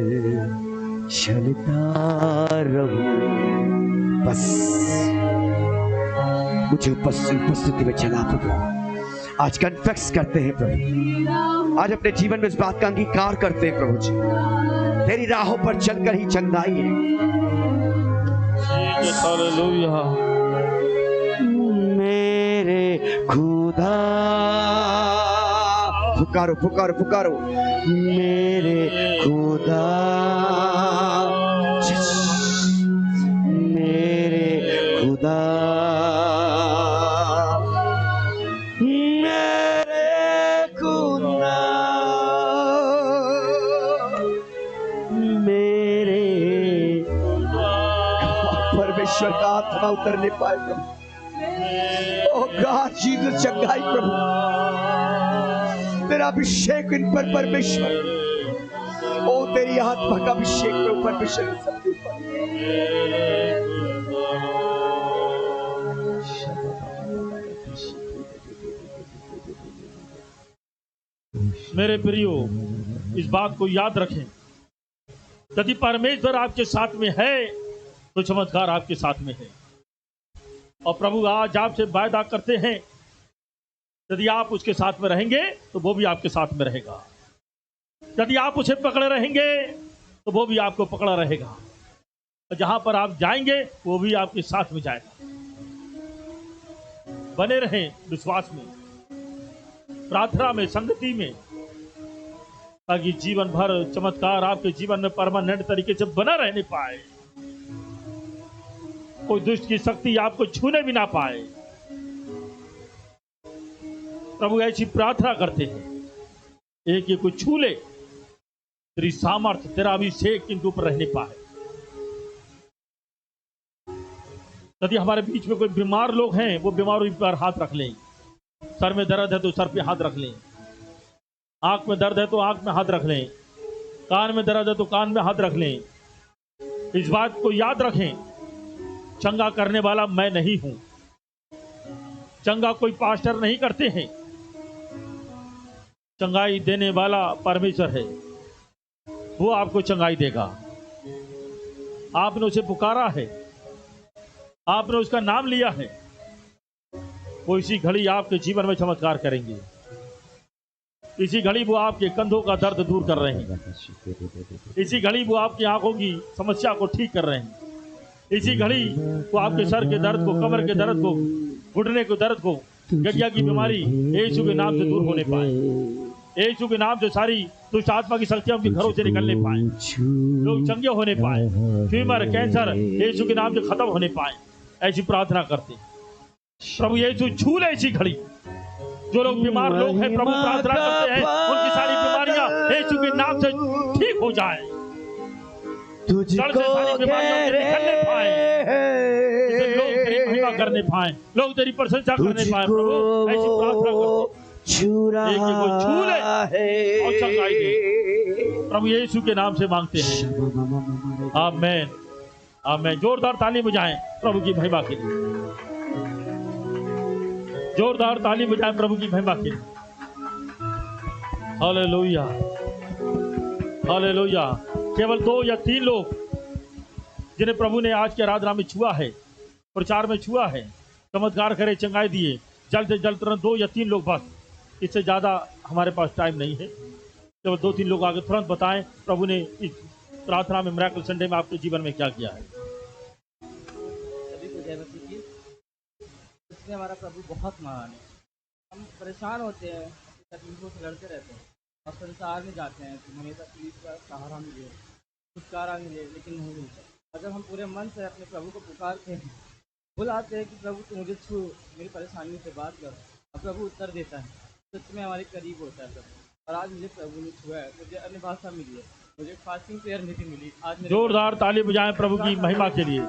चलता रहूं। बस मुझे उपस्थिति में चला प्रभु। आज कन्फेस करते हैं प्रभु, आज अपने जीवन में इस बात का अंगीकार करते हैं प्रभु जी, तेरी राहों पर चलकर ही चंगाई है। हालेलुया। मेरे खुदा, पुकारो पुकारो पुकारो, मेरे खुदा, मेरे खुदा, मेरे खुदा, परमेश्वर का आत्मा उतरने पाए प्रभु। ओ गॉड जीसस, चंगाई प्रभु, तेरा अभिषेक इन पर परमेश्वर। ओ तेरी आत्मा का अभिषेक प्रभु परमेश्वर इन सबके ऊपर। मेरे प्रियो, इस बात को याद रखें, यदि परमेश्वर आपके साथ में है तो चमत्कार आपके साथ में है। और प्रभु आज आपसे वायदा करते हैं, यदि आप उसके साथ में रहेंगे तो वो भी आपके साथ में रहेगा। यदि आप उसे पकड़े रहेंगे तो वो भी आपको पकड़ा रहेगा। और जहां पर आप जाएंगे वो भी आपके साथ में जाएगा। बने रहें विश्वास में, प्रार्थना में, संगति में, ताकि जीवन भर चमत्कार आपके जीवन में परमानेंट तरीके से बना रहने पाए। कोई दुष्ट की शक्ति आपको छूने भी ना पाए। प्रभु ऐसी प्रार्थना करते हैं, एक को छू ले, तेरी सामर्थ्य, तेरा अभिषेक इनके ऊपर रहने पाए। यदि हमारे बीच में कोई बीमार लोग हैं, वो बीमारों पर हाथ रख लें। सर में दर्द है तो सर पे हाथ रख लें। आंख में दर्द है तो आंख में हाथ रख लें। कान में दर्द है तो कान में हाथ रख लें। इस बात को याद रखें, चंगा करने वाला मैं नहीं हूं। चंगा कोई पास्टर नहीं करते हैं। चंगाई देने वाला परमेश्वर है, वो आपको चंगाई देगा। आपने उसे पुकारा है, आपने उसका नाम लिया है, वो इसी घड़ी आपके जीवन में चमत्कार करेंगे। इसी घड़ी वो आपके कंधों का दर्द दूर कर रहे हैं। इसी घड़ी वो आपकी आंखों की समस्या को ठीक कर रहे हैं। इसी घड़ी वो आपके सर के दर्द को, कमर के दर्द को, घुटने के दर्द को, गठिया की बीमारी यीशु के नाम से दूर होने पाए। यीशु के नाम से सारी दुष्ट आत्मा की शक्तियां उनके घरों से निकलने पाए। लोग चंगे होने पाए। ट्यूमर, कैंसर यीशु के नाम से खत्म होने पाए। ऐसी प्रार्थना करते हैं। प्रभु यीशु छू ले इसी घड़ी। जो लोग बीमार लोग हैं, प्रभु प्रार्थना करते हैं, उनकी सारी बीमारियां यीशु के नाम से ठीक हो जाए। जड़ से सारी बीमारियां निकलने पाए। लोग तेरी महिमा करने पाए, लोग तेरी प्रशंसा करने पाए। प्रभु ऐसी प्रार्थना करते हैं, छू ले और चंगाई दे। प्रभु यीशु के नाम से मांगते हैं, आमीन, आमीन। जोरदार ताली बजाएं प्रभु की महिमा के लिए। जोरदार ताली बजाएं प्रभु की महिमा के लिए। Hallelujah, hallelujah. केवल 2 या 3 लोग जिन्हें प्रभु ने आज के आराधना में छुआ है, प्रचार में छुआ है, चमत्कार करे, चंगाई दिए, जल्द से जल्द तुरंत 2 या 3 लोग बस। इससे ज़्यादा हमारे पास टाइम नहीं है। केवल 2-3 लोग आगे तुरंत बताएं प्रभु ने इस प्रार्थना में, मिरेकल संडे में आपके जीवन में क्या किया है। सभी को जय मसीह की। इसमें हमारा प्रभु बहुत महान है। हम परेशान होते हैं, तकलीफों से लड़ते रहते हैं और संसार में जाते हैं कि हमें तकलीफ का सहारा मिले, छुटकारा मिले, लेकिन नहीं मिलता। और जब हम पूरे मन से अपने प्रभु को पुकारते हैं, बुलाते हैं कि प्रभु तू मुझे छू, मेरी परेशानी से बात कर, और प्रभु उत्तर देता है, सच में हमारे करीब होता है प्रभु। और आज मुझे प्रभु ने छुआ है, मुझे अन्य भाषा मिली है, मुझे फास्टिंग प्रेयर मीटिंग मिली। आज जोरदार ताली बजाएं प्रभु की महिमा के लिए।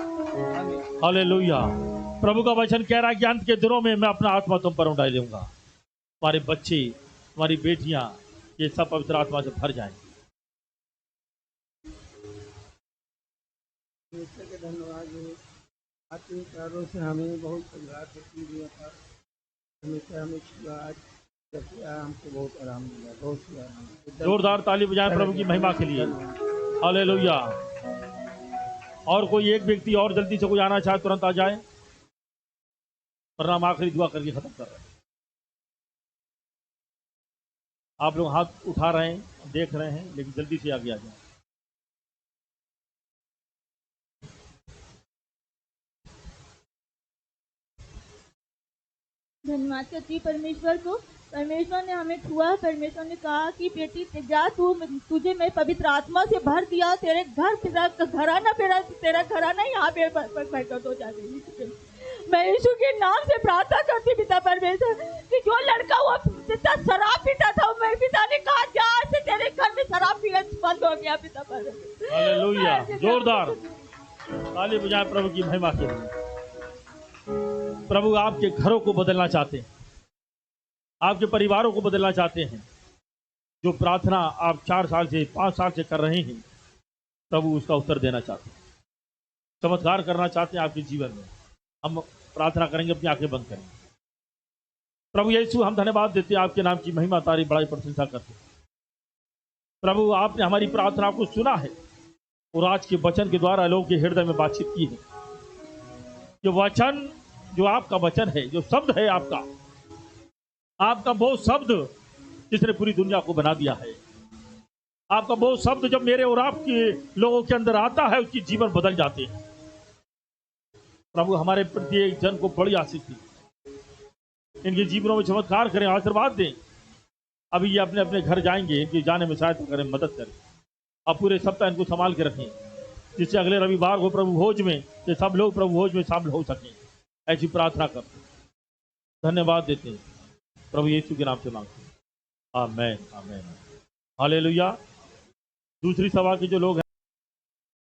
हालेलुया। प्रभु का वचन कह रहा है कि अंत के दिनों में मैं अपना आत्मा तुम पर उंडाई दूंगा। तुम्हारे बच्चे, तुम्हारी बेटियां, ये सब पवित्र आत्मा से भर जाएंगे। के धन्यवाद है। आपके प्यारों से हमें बहुत परिवार शक्ति दिया था, हमेशा हमें छुआ, आज हमको बहुत आराम मिला, बहुत सी आराम। जोरदार ताली बजाएं प्रभु की महिमा के लिए। हालेलुया। और कोई एक व्यक्ति और जल्दी से कोई आना चाहे तुरंत आ जाए, वरना हम आखिरी दुआ करके खत्म कर रहे हैं। आप लोग हाथ उठा रहे हैं, देख रहे हैं, लेकिन जल्दी से आगे आ जाए। धन्यवाद करती हूँ परमेश्वर को। परमेश्वर ने हमें छुआ। परमेश्वर ने कहा कि बेटी जा, तुझे मैं पवित्र आत्मा से भर दिया, तेरे घर तेरा घराना यहाँ पे प्रकट हो जाएगा। मैं यीशु के नाम से प्रार्थना करती पिता परमेश्वर कि जो लड़का वो पिता शराब पीता था, मैं पिता ने कहा जा से तेरे घर में शराब पीना बंद हो गया पिता परमेश्वर। हालेलुया। जोरदार ताली बजाएं प्रभु की महिमा के लिए। प्रभु आपके घरों को बदलना चाहते हैं, आपके परिवारों को बदलना चाहते हैं। जो प्रार्थना आप 4 साल से 5 साल से कर रहे हैं, प्रभु उसका उत्तर देना चाहते हैं, चमत्कार करना चाहते हैं आपके जीवन में। हम प्रार्थना करेंगे, अपनी आंखें बंद करेंगे। प्रभु यीशु, हम धन्यवाद देते हैं, आपके नाम की महिमा तारीफ बड़ाई प्रशंसा करते हैं। प्रभु आपने हमारी प्रार्थना को सुना है और आज के वचन के द्वारा लोगों के हृदय में बातचीत की है। जो वचन, जो आपका वचन है, जो शब्द है आपका वो शब्द जिसने पूरी दुनिया को बना दिया है, आपका वो शब्द जब मेरे और आपके लोगों के अंदर आता है, उसकी जीवन बदल जाते हैं। प्रभु हमारे प्रत्येक जन को बड़ी आशीष दी, इनके जीवनों में चमत्कार करें, आशीर्वाद दें। अभी ये अपने अपने घर जाएंगे, इनके जाने में सहायता करें, मदद करें। अब पूरे सप्ताह इनको संभाल के रखें, जिससे अगले रविवार को प्रभु भोज में ये सब लोग प्रभु भोज में शामिल हो सकें। ऐसी प्रार्थना करते हैं, धन्यवाद देते हैं, प्रभु यीशु के नाम से मांगते हैं। आमेन, आमेन, हालेलुया। दूसरी सभा के जो लोग हैं